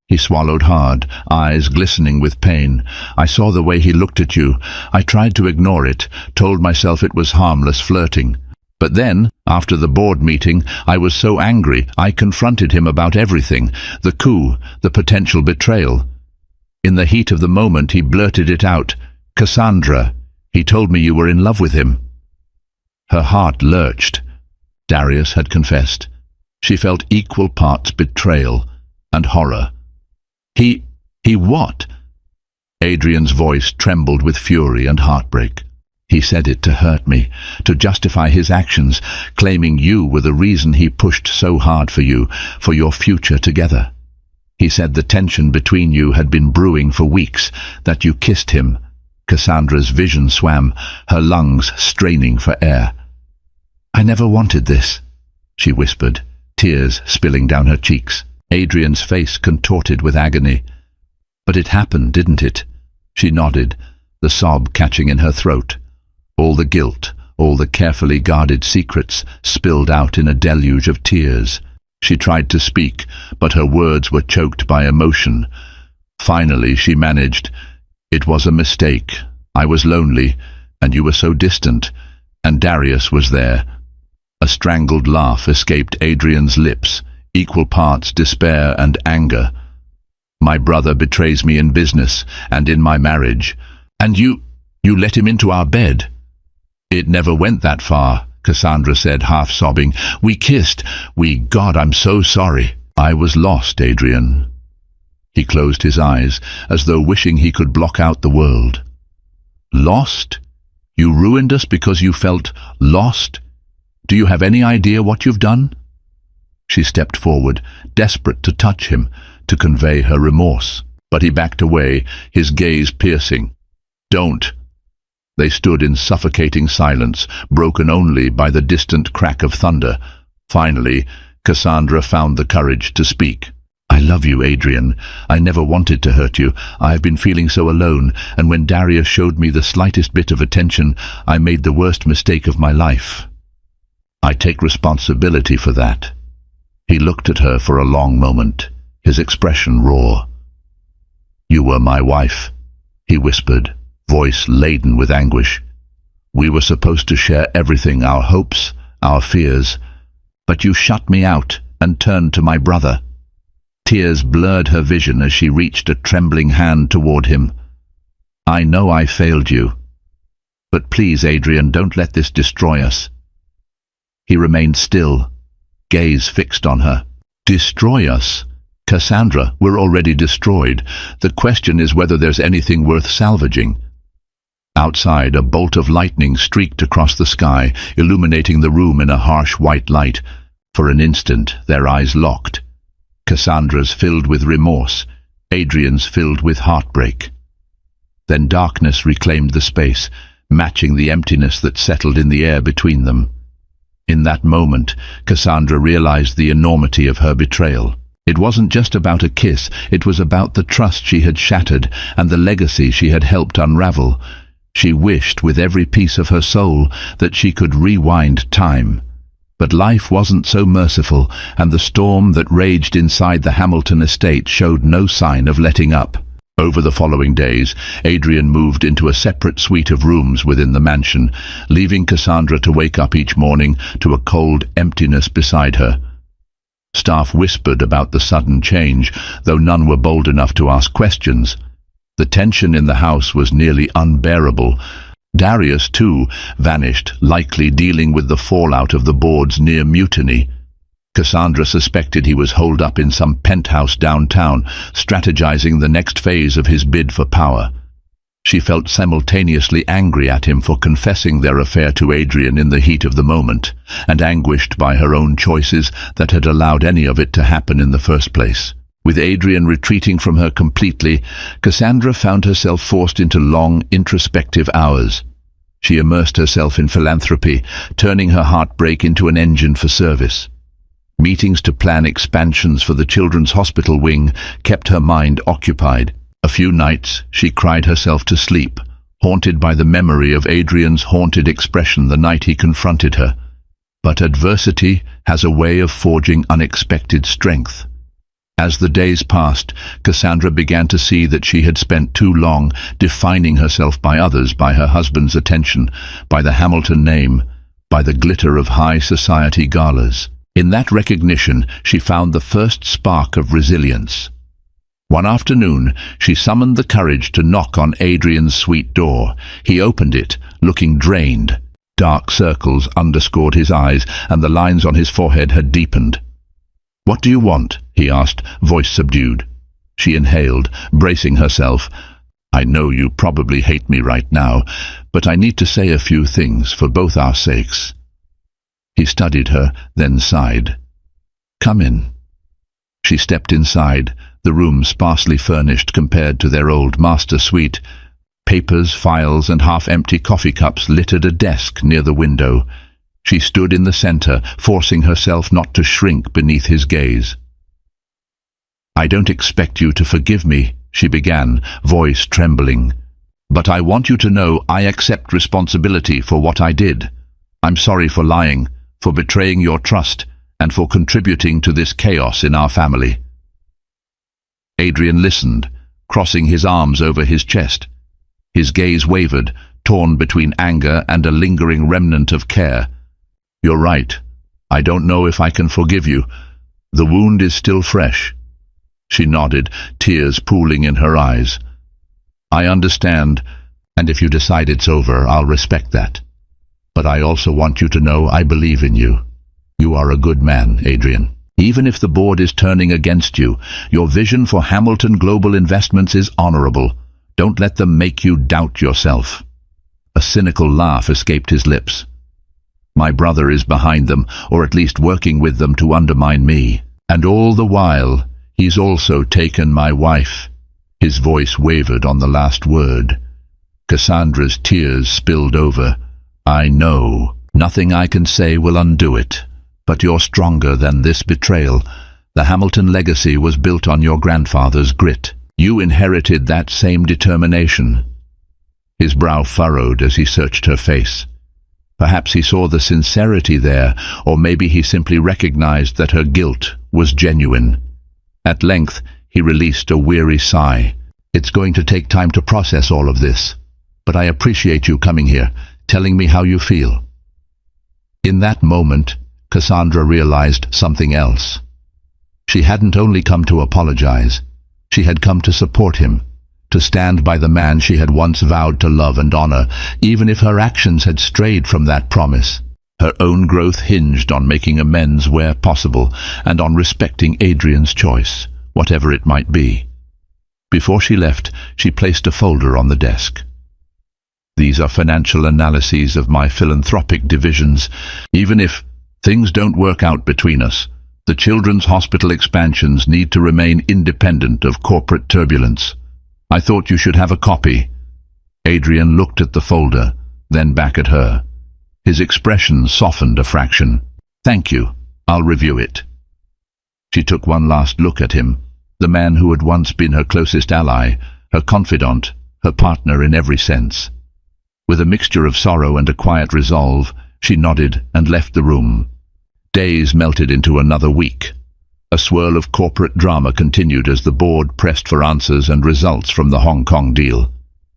He swallowed hard, eyes glistening with pain. "I saw the way he looked at you. I tried to ignore it, told myself it was harmless flirting. But then, after the board meeting, I was so angry, I confronted him about everything, the coup, the potential betrayal. In the heat of the moment, he blurted it out. 'Cassandra, he told me you were in love with him.'" Her heart lurched. Darius had confessed. She felt equal parts betrayal and horror. He what?" Adrian's voice trembled with fury and heartbreak. "He said it to hurt me, to justify his actions, claiming you were the reason he pushed so hard for you, for your future together. He said the tension between you had been brewing for weeks, that you kissed him." Cassandra's vision swam, her lungs straining for air. "I never wanted this," she whispered, tears spilling down her cheeks. Adrian's face contorted with agony. "But it happened, didn't it?" She nodded, the sob catching in her throat. All the guilt, all the carefully guarded secrets spilled out in a deluge of tears. She tried to speak, but her words were choked by emotion. Finally she managed, "It was a mistake. I was lonely, and you were so distant, and Darius was there." A strangled laugh escaped Adrian's lips, equal parts despair and anger. "My brother betrays me in business and in my marriage. And you let him into our bed." "It never went that far," Cassandra said, half sobbing. "We kissed. God, I'm so sorry." "I was lost, Adrian." He closed his eyes, as though wishing he could block out the world. "Lost? You ruined us because you felt lost? Do you have any idea what you've done?" She stepped forward, desperate to touch him, to convey her remorse. But he backed away, his gaze piercing. "Don't." They stood in suffocating silence, broken only by the distant crack of thunder. Finally, Cassandra found the courage to speak. I love you, Adrian. I never wanted to hurt you. I have been feeling so alone, and when Darius showed me the slightest bit of attention, I made the worst mistake of my life. I take responsibility for that." He looked at her for a long moment, his expression raw. "You were my wife," he whispered, voice laden with anguish. "We were supposed to share everything, our hopes, our fears. But you shut me out and turned to my brother." Tears blurred her vision as she reached a trembling hand toward him. "I know I failed you. But please, Adrian, don't let this destroy us." He remained still, gaze fixed on her. "Destroy us? Cassandra, we're already destroyed. The question is whether there's anything worth salvaging." Outside, a bolt of lightning streaked across the sky, illuminating the room in a harsh white light. For an instant, their eyes locked. Cassandra's filled with remorse, Adrian's filled with heartbreak. Then darkness reclaimed the space, matching the emptiness that settled in the air between them. In that moment, Cassandra realized the enormity of her betrayal. It wasn't just about a kiss, it was about the trust she had shattered and the legacy she had helped unravel. She wished with every piece of her soul that she could rewind time. But life wasn't so merciful, and the storm that raged inside the Hamilton estate showed no sign of letting up. Over the following days, Adrian moved into a separate suite of rooms within the mansion, leaving Cassandra to wake up each morning to a cold emptiness beside her. Staff whispered about the sudden change, though none were bold enough to ask questions. The tension in the house was nearly unbearable. Darius, too, vanished, likely dealing with the fallout of the board's near mutiny. Cassandra suspected he was holed up in some penthouse downtown, strategizing the next phase of his bid for power. She felt simultaneously angry at him for confessing their affair to Adrian in the heat of the moment, and anguished by her own choices that had allowed any of it to happen in the first place. With Adrian retreating from her completely, Cassandra found herself forced into long, introspective hours. She immersed herself in philanthropy, turning her heartbreak into an engine for service. Meetings to plan expansions for the children's hospital wing kept her mind occupied. A few nights she cried herself to sleep, haunted by the memory of Adrian's haunted expression the night he confronted her. But adversity has a way of forging unexpected strength. As the days passed, Cassandra began to see that she had spent too long defining herself by others, by her husband's attention, by the Hamilton name, by the glitter of high society galas. In that recognition, she found the first spark of resilience. One afternoon, she summoned the courage to knock on Adrian's suite door. He opened it, looking drained. Dark circles underscored his eyes, and the lines on his forehead had deepened. "What do you want?" he asked, voice subdued. She inhaled, bracing herself. "I know you probably hate me right now, but I need to say a few things for both our sakes." He studied her, then sighed. "Come in." She stepped inside, the room sparsely furnished compared to their old master suite. Papers, files, and half-empty coffee cups littered a desk near the window. She stood in the center, forcing herself not to shrink beneath his gaze. "I don't expect you to forgive me," she began, voice trembling. "But I want you to know I accept responsibility for what I did. I'm sorry for lying, for betraying your trust, and for contributing to this chaos in our family." Adrian listened, crossing his arms over his chest. His gaze wavered, torn between anger and a lingering remnant of care. "You're right. I don't know if I can forgive you. The wound is still fresh." She nodded, tears pooling in her eyes. "I understand, and if you decide it's over, I'll respect that. But I also want you to know I believe in you. You are a good man, Adrian. Even if the board is turning against you, your vision for Hamilton Global Investments is honorable. Don't let them make you doubt yourself." A cynical laugh escaped his lips. "My brother is behind them, or at least working with them to undermine me. And all the while, he's also taken my wife." His voice wavered on the last word. Cassandra's tears spilled over. "I know. Nothing I can say will undo it. But you're stronger than this betrayal. The Hamilton legacy was built on your grandfather's grit. You inherited that same determination. His brow furrowed as he searched her face. Perhaps he saw the sincerity there, or maybe he simply recognized that her guilt was genuine. At length, he released a weary sigh. It's going to take time to process all of this, but I appreciate you coming here, telling me how you feel. In that moment, Cassandra realized something else. She hadn't only come to apologize, she had come to support him, to stand by the man she had once vowed to love and honor, even if her actions had strayed from that promise. Her own growth hinged on making amends where possible, and on respecting Adrian's choice, whatever it might be. Before she left, she placed a folder on the desk. These are financial analyses of my philanthropic divisions. Even if things don't work out between us, the children's hospital expansions need to remain independent of corporate turbulence. I thought you should have a copy. Adrian looked at the folder, then back at her. His expression softened a fraction. Thank you. I'll review it. She took one last look at him, the man who had once been her closest ally, her confidant, her partner in every sense. With a mixture of sorrow and a quiet resolve, she nodded and left the room. Days melted into another week. A swirl of corporate drama continued as the board pressed for answers and results from the Hong Kong deal.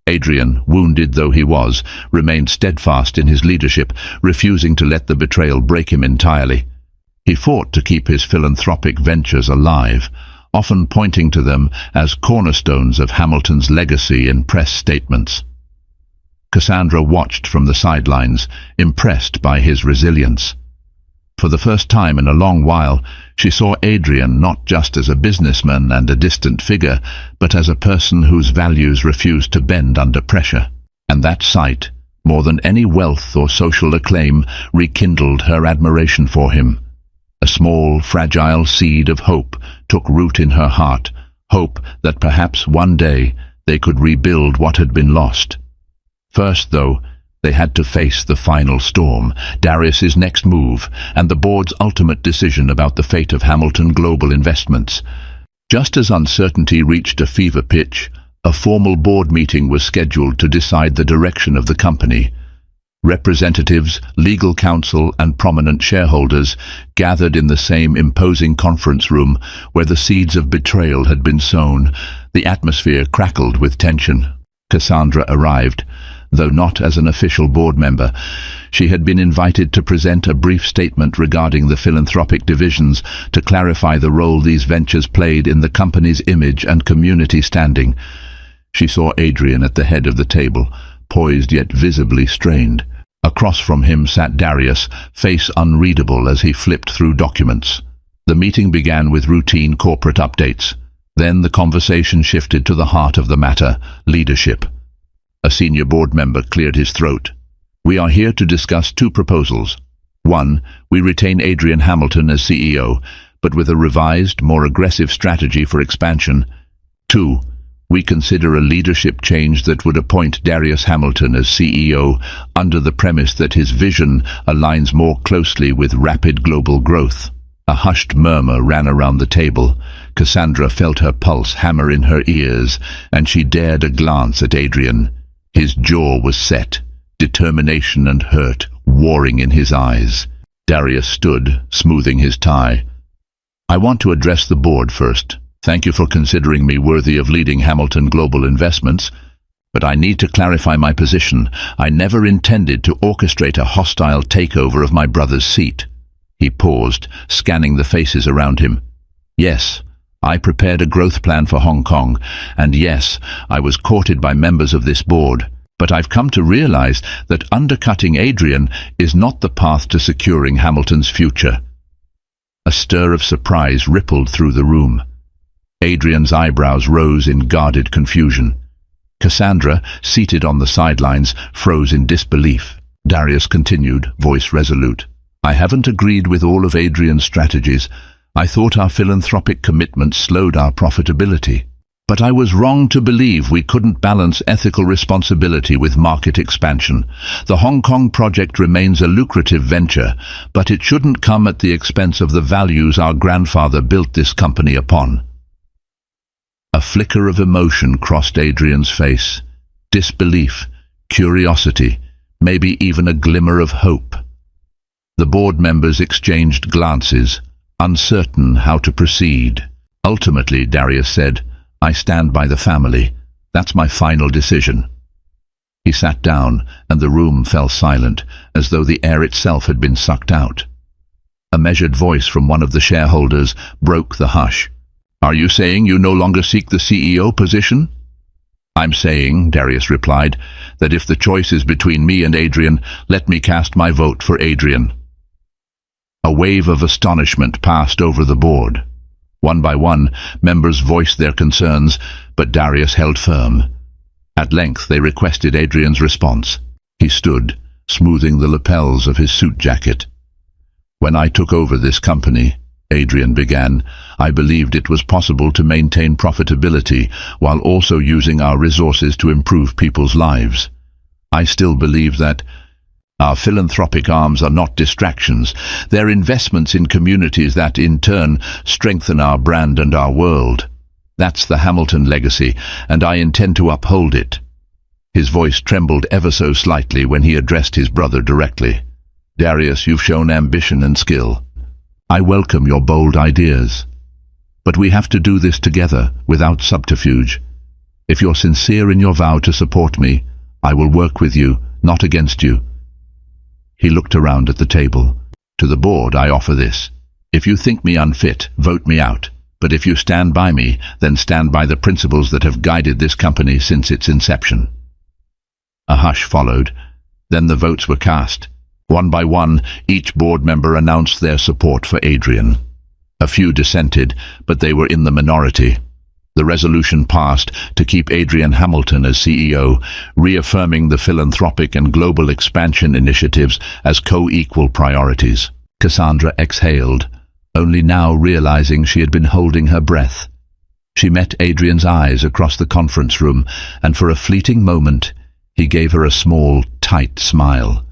Adrian, wounded though he was, remained steadfast in his leadership, refusing to let the betrayal break him entirely. He fought to keep his philanthropic ventures alive, often pointing to them as cornerstones of Hamilton's legacy in press statements. Cassandra watched from the sidelines, impressed by his resilience. For the first time in a long while, she saw Adrian not just as a businessman and a distant figure, but as a person whose values refused to bend under pressure. And that sight, more than any wealth or social acclaim, rekindled her admiration for him. A small, fragile seed of hope took root in her heart, hope that perhaps one day they could rebuild what had been lost. First, though, they had to face the final storm, Darius's next move, and the board's ultimate decision about the fate of Hamilton Global Investments. Just as uncertainty reached a fever pitch, a formal board meeting was scheduled to decide the direction of the company. Representatives, legal counsel, and prominent shareholders gathered in the same imposing conference room where the seeds of betrayal had been sown. The atmosphere crackled with tension. Cassandra arrived, though not as an official board member. She had been invited to present a brief statement regarding the philanthropic divisions to clarify the role these ventures played in the company's image and community standing. She saw Adrian at the head of the table, poised yet visibly strained. Across from him sat Darius, face unreadable as he flipped through documents. The meeting began with routine corporate updates. Then the conversation shifted to the heart of the matter, leadership. A senior board member cleared his throat. We are here to discuss two proposals. 1, we retain Adrian Hamilton as CEO, but with a revised, more aggressive strategy for expansion. 2, we consider a leadership change that would appoint Darius Hamilton as CEO under the premise that his vision aligns more closely with rapid global growth. A hushed murmur ran around the table. Cassandra felt her pulse hammer in her ears, and she dared a glance at Adrian. His jaw was set, determination and hurt warring in his eyes. Darius stood, smoothing his tie. I want to address the board first. Thank you for considering me worthy of leading Hamilton Global Investments, but I need to clarify my position. I never intended to orchestrate a hostile takeover of my brother's seat. He paused, scanning the faces around him. Yes, I prepared a growth plan for Hong Kong, and yes, I was courted by members of this board, but I've come to realize that undercutting Adrian is not the path to securing Hamilton's future. A stir of surprise rippled through the room. Adrian's eyebrows rose in guarded confusion. Cassandra, seated on the sidelines, froze in disbelief. Darius continued, voice resolute. I haven't agreed with all of Adrian's strategies. I thought our philanthropic commitment slowed our profitability. But I was wrong to believe we couldn't balance ethical responsibility with market expansion. The Hong Kong project remains a lucrative venture, but it shouldn't come at the expense of the values our grandfather built this company upon. A flicker of emotion crossed Adrian's face. Disbelief, curiosity, maybe even a glimmer of hope. The board members exchanged glances, uncertain how to proceed. Ultimately, Darius said, "I stand by the family. That's my final decision." He sat down, and the room fell silent, as though the air itself had been sucked out. A measured voice from one of the shareholders broke the hush. "Are you saying you no longer seek the CEO position?" "I'm saying," Darius replied, "that if the choice is between me and Adrian, let me cast my vote for Adrian." A wave of astonishment passed over the board. One by one, members voiced their concerns, but Darius held firm. At length they requested Adrian's response. He stood, smoothing the lapels of his suit jacket. "When I took over this company," Adrian began, "I believed it was possible to maintain profitability while also using our resources to improve people's lives. I still believe that our philanthropic arms are not distractions. They're investments in communities that, in turn, strengthen our brand and our world. That's the Hamilton legacy, and I intend to uphold it." His voice trembled ever so slightly when he addressed his brother directly. "Darius, you've shown ambition and skill. I welcome your bold ideas. But we have to do this together, without subterfuge. If you're sincere in your vow to support me, I will work with you, not against you." He looked around at the table. "To the board, I offer this. If you think me unfit, vote me out. But if you stand by me, then stand by the principles that have guided this company since its inception." A hush followed. Then the votes were cast. One by one, each board member announced their support for Adrian. A few dissented, but they were in the minority. The resolution passed to keep Adrian Hamilton as CEO, reaffirming the philanthropic and global expansion initiatives as co-equal priorities. Cassandra exhaled, only now realizing she had been holding her breath. She met Adrian's eyes across the conference room, and for a fleeting moment, he gave her a small, tight smile.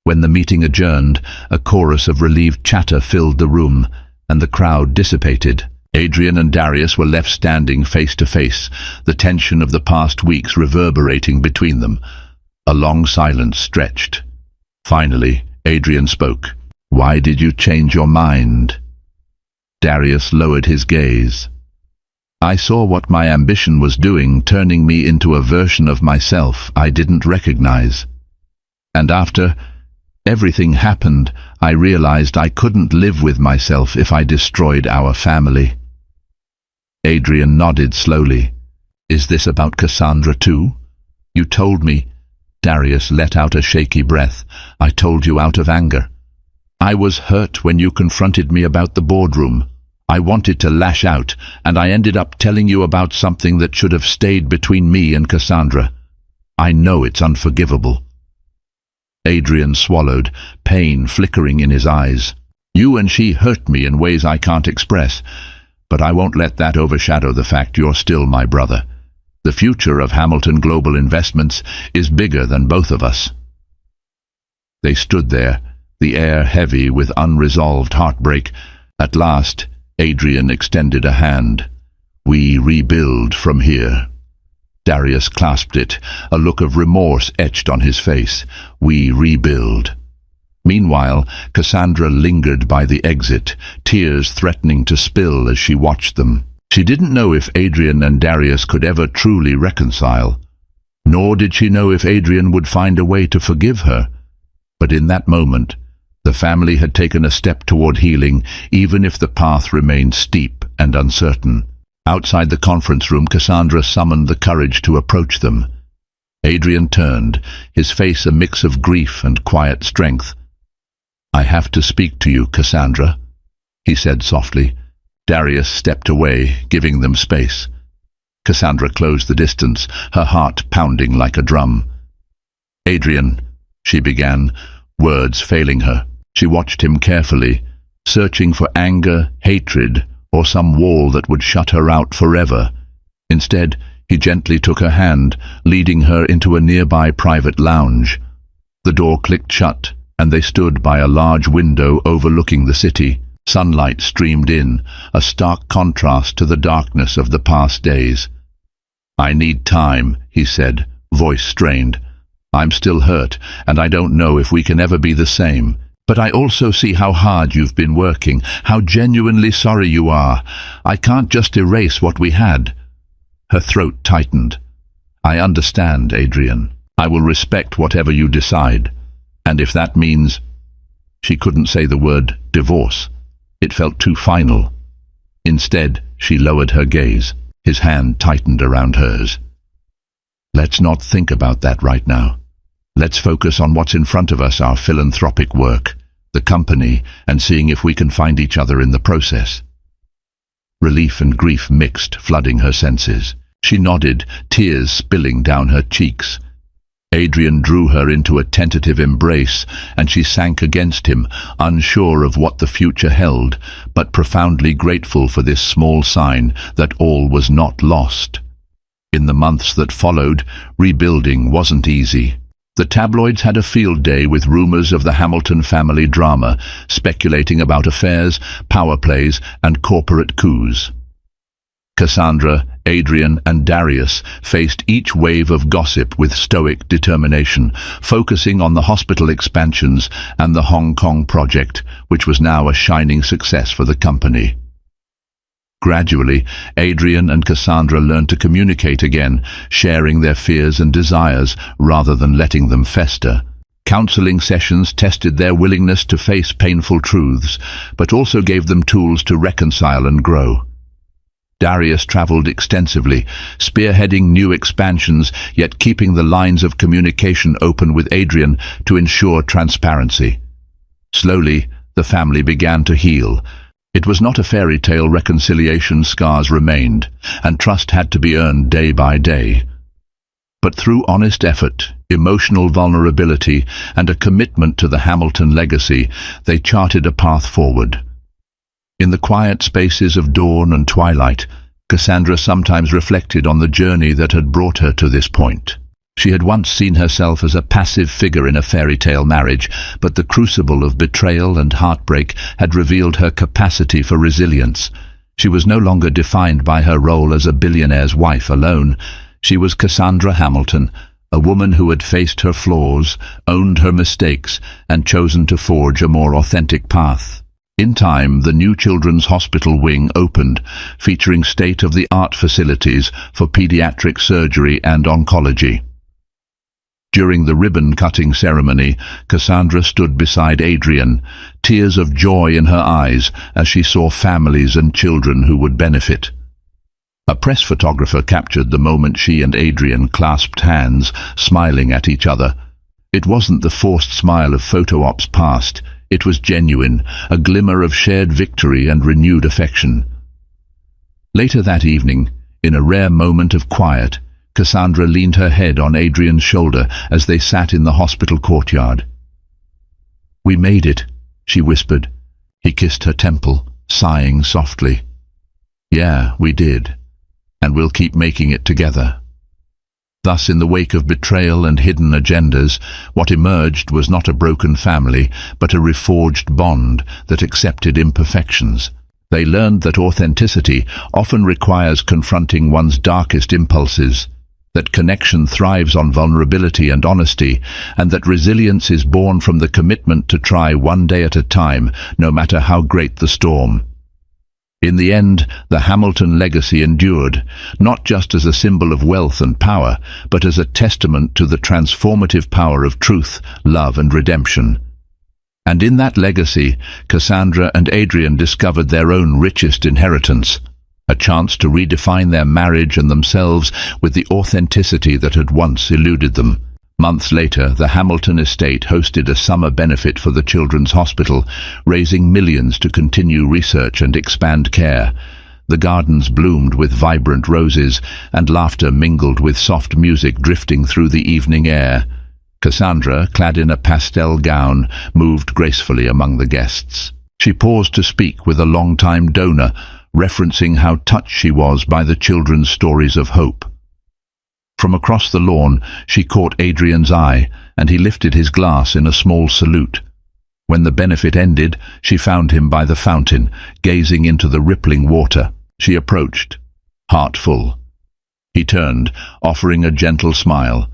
When the meeting adjourned, a chorus of relieved chatter filled the room, and the crowd dissipated. Adrian and Darius were left standing face to face, the tension of the past weeks reverberating between them. A long silence stretched. Finally, Adrian spoke. "Why did you change your mind?" Darius lowered his gaze. "I saw what my ambition was doing, turning me into a version of myself I didn't recognize. And after everything happened, I realized I couldn't live with myself if I destroyed our family." Adrian nodded slowly. "Is this about Cassandra too? You told me." Darius let out a shaky breath. "I told you out of anger. I was hurt when you confronted me about the boardroom. I wanted to lash out, and I ended up telling you about something that should have stayed between me and Cassandra. I know it's unforgivable." Adrian swallowed, pain flickering in his eyes. "You and she hurt me in ways I can't express, but I won't let that overshadow the fact you're still my brother. The future of Hamilton Global Investments is bigger than both of us." They stood there, the air heavy with unresolved heartbreak. At last, Adrian extended a hand. "We rebuild from here." Darius clasped it, a look of remorse etched on his face. "We rebuild." Meanwhile, Cassandra lingered by the exit, tears threatening to spill as she watched them. She didn't know if Adrian and Darius could ever truly reconcile, nor did she know if Adrian would find a way to forgive her. But in that moment, the family had taken a step toward healing, even if the path remained steep and uncertain. Outside the conference room, Cassandra summoned the courage to approach them. Adrian turned, his face a mix of grief and quiet strength. "I have to speak to you, Cassandra," he said softly. Darius stepped away, giving them space. Cassandra closed the distance, her heart pounding like a drum. "Adrian," she began, words failing her. She watched him carefully, searching for anger, hatred, or some wall that would shut her out forever. Instead, he gently took her hand, leading her into a nearby private lounge. The door clicked shut, and they stood by a large window overlooking the city. Sunlight streamed in, a stark contrast to the darkness of the past days. "I need time," he said, voice strained. "I'm still hurt, and I don't know if we can ever be the same. But I also see how hard you've been working, how genuinely sorry you are. I can't just erase what we had." Her throat tightened. "I understand, Adrian. I will respect whatever you decide. And if that means—" She couldn't say the word divorce. It felt too final. Instead, she lowered her gaze. His hand tightened around hers. "Let's not think about that right now. Let's focus on what's in front of us, our philanthropic work, the company, and seeing if we can find each other in the process." Relief and grief mixed, flooding her senses. She nodded, tears spilling down her cheeks. Adrian drew her into a tentative embrace, and she sank against him, unsure of what the future held, but profoundly grateful for this small sign that all was not lost. In the months that followed, rebuilding wasn't easy. The tabloids had a field day with rumors of the Hamilton family drama, speculating about affairs, power plays, and corporate coups. Cassandra, Adrian, and Darius faced each wave of gossip with stoic determination, focusing on the hospital expansions and the Hong Kong project, which was now a shining success for the company. Gradually, Adrian and Cassandra learned to communicate again, sharing their fears and desires rather than letting them fester. Counseling sessions tested their willingness to face painful truths, but also gave them tools to reconcile and grow. Darius traveled extensively, spearheading new expansions, yet keeping the lines of communication open with Adrian to ensure transparency. Slowly, the family began to heal. It was not a fairy tale. Reconciliation scars remained, and trust had to be earned day by day. But through honest effort, emotional vulnerability, and a commitment to the Hamilton legacy, they charted a path forward. In the quiet spaces of dawn and twilight, Cassandra sometimes reflected on the journey that had brought her to this point. She had once seen herself as a passive figure in a fairy tale marriage, but the crucible of betrayal and heartbreak had revealed her capacity for resilience. She was no longer defined by her role as a billionaire's wife alone. She was Cassandra Hamilton, a woman who had faced her flaws, owned her mistakes, and chosen to forge a more authentic path. In time, the new Children's Hospital wing opened, featuring state-of-the-art facilities for pediatric surgery and oncology. During the ribbon-cutting ceremony, Cassandra stood beside Adrian, tears of joy in her eyes as she saw families and children who would benefit. A press photographer captured the moment she and Adrian clasped hands, smiling at each other. It wasn't the forced smile of photo ops past. It was genuine, a glimmer of shared victory and renewed affection. Later that evening, in a rare moment of quiet, Cassandra leaned her head on Adrian's shoulder as they sat in the hospital courtyard. "We made it," she whispered. He kissed her temple, sighing softly. "Yeah, we did. And we'll keep making it together." Thus, in the wake of betrayal and hidden agendas, what emerged was not a broken family, but a reforged bond that accepted imperfections. They learned that authenticity often requires confronting one's darkest impulses, that connection thrives on vulnerability and honesty, and that resilience is born from the commitment to try one day at a time, no matter how great the storm. In the end, the Hamilton legacy endured, not just as a symbol of wealth and power, but as a testament to the transformative power of truth, love, and redemption. And in that legacy, Cassandra and Adrian discovered their own richest inheritance, a chance to redefine their marriage and themselves with the authenticity that had once eluded them. Months later, the Hamilton estate hosted a summer benefit for the Children's Hospital, raising millions to continue research and expand care. The gardens bloomed with vibrant roses, and laughter mingled with soft music drifting through the evening air. Cassandra, clad in a pastel gown, moved gracefully among the guests. She paused to speak with a long-time donor, referencing how touched she was by the children's stories of hope. From across the lawn, she caught Adrian's eye, and he lifted his glass in a small salute. When the benefit ended, she found him by the fountain, gazing into the rippling water. She approached, heart full. He turned, offering a gentle smile.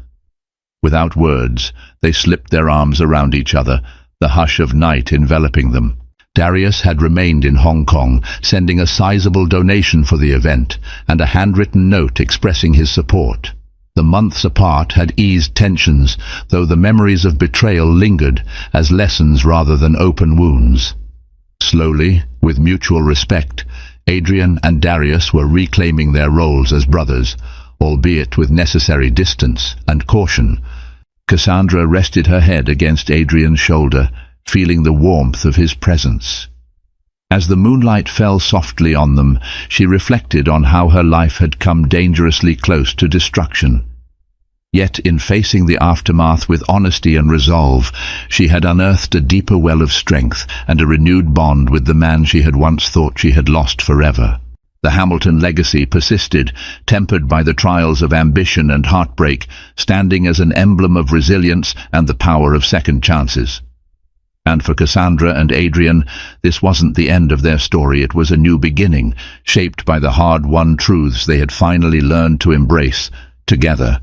Without words, they slipped their arms around each other, the hush of night enveloping them. Darius had remained in Hong Kong, sending a sizable donation for the event and a handwritten note expressing his support. The months apart had eased tensions, though the memories of betrayal lingered as lessons rather than open wounds. Slowly, with mutual respect, Adrian and Darius were reclaiming their roles as brothers, albeit with necessary distance and caution. Cassandra rested her head against Adrian's shoulder, feeling the warmth of his presence. As the moonlight fell softly on them, she reflected on how her life had come dangerously close to destruction. Yet in facing the aftermath with honesty and resolve, she had unearthed a deeper well of strength and a renewed bond with the man she had once thought she had lost forever. The Hamilton legacy persisted, tempered by the trials of ambition and heartbreak, standing as an emblem of resilience and the power of second chances. And for Cassandra and Adrian, this wasn't the end of their story, it was a new beginning, shaped by the hard-won truths they had finally learned to embrace, together.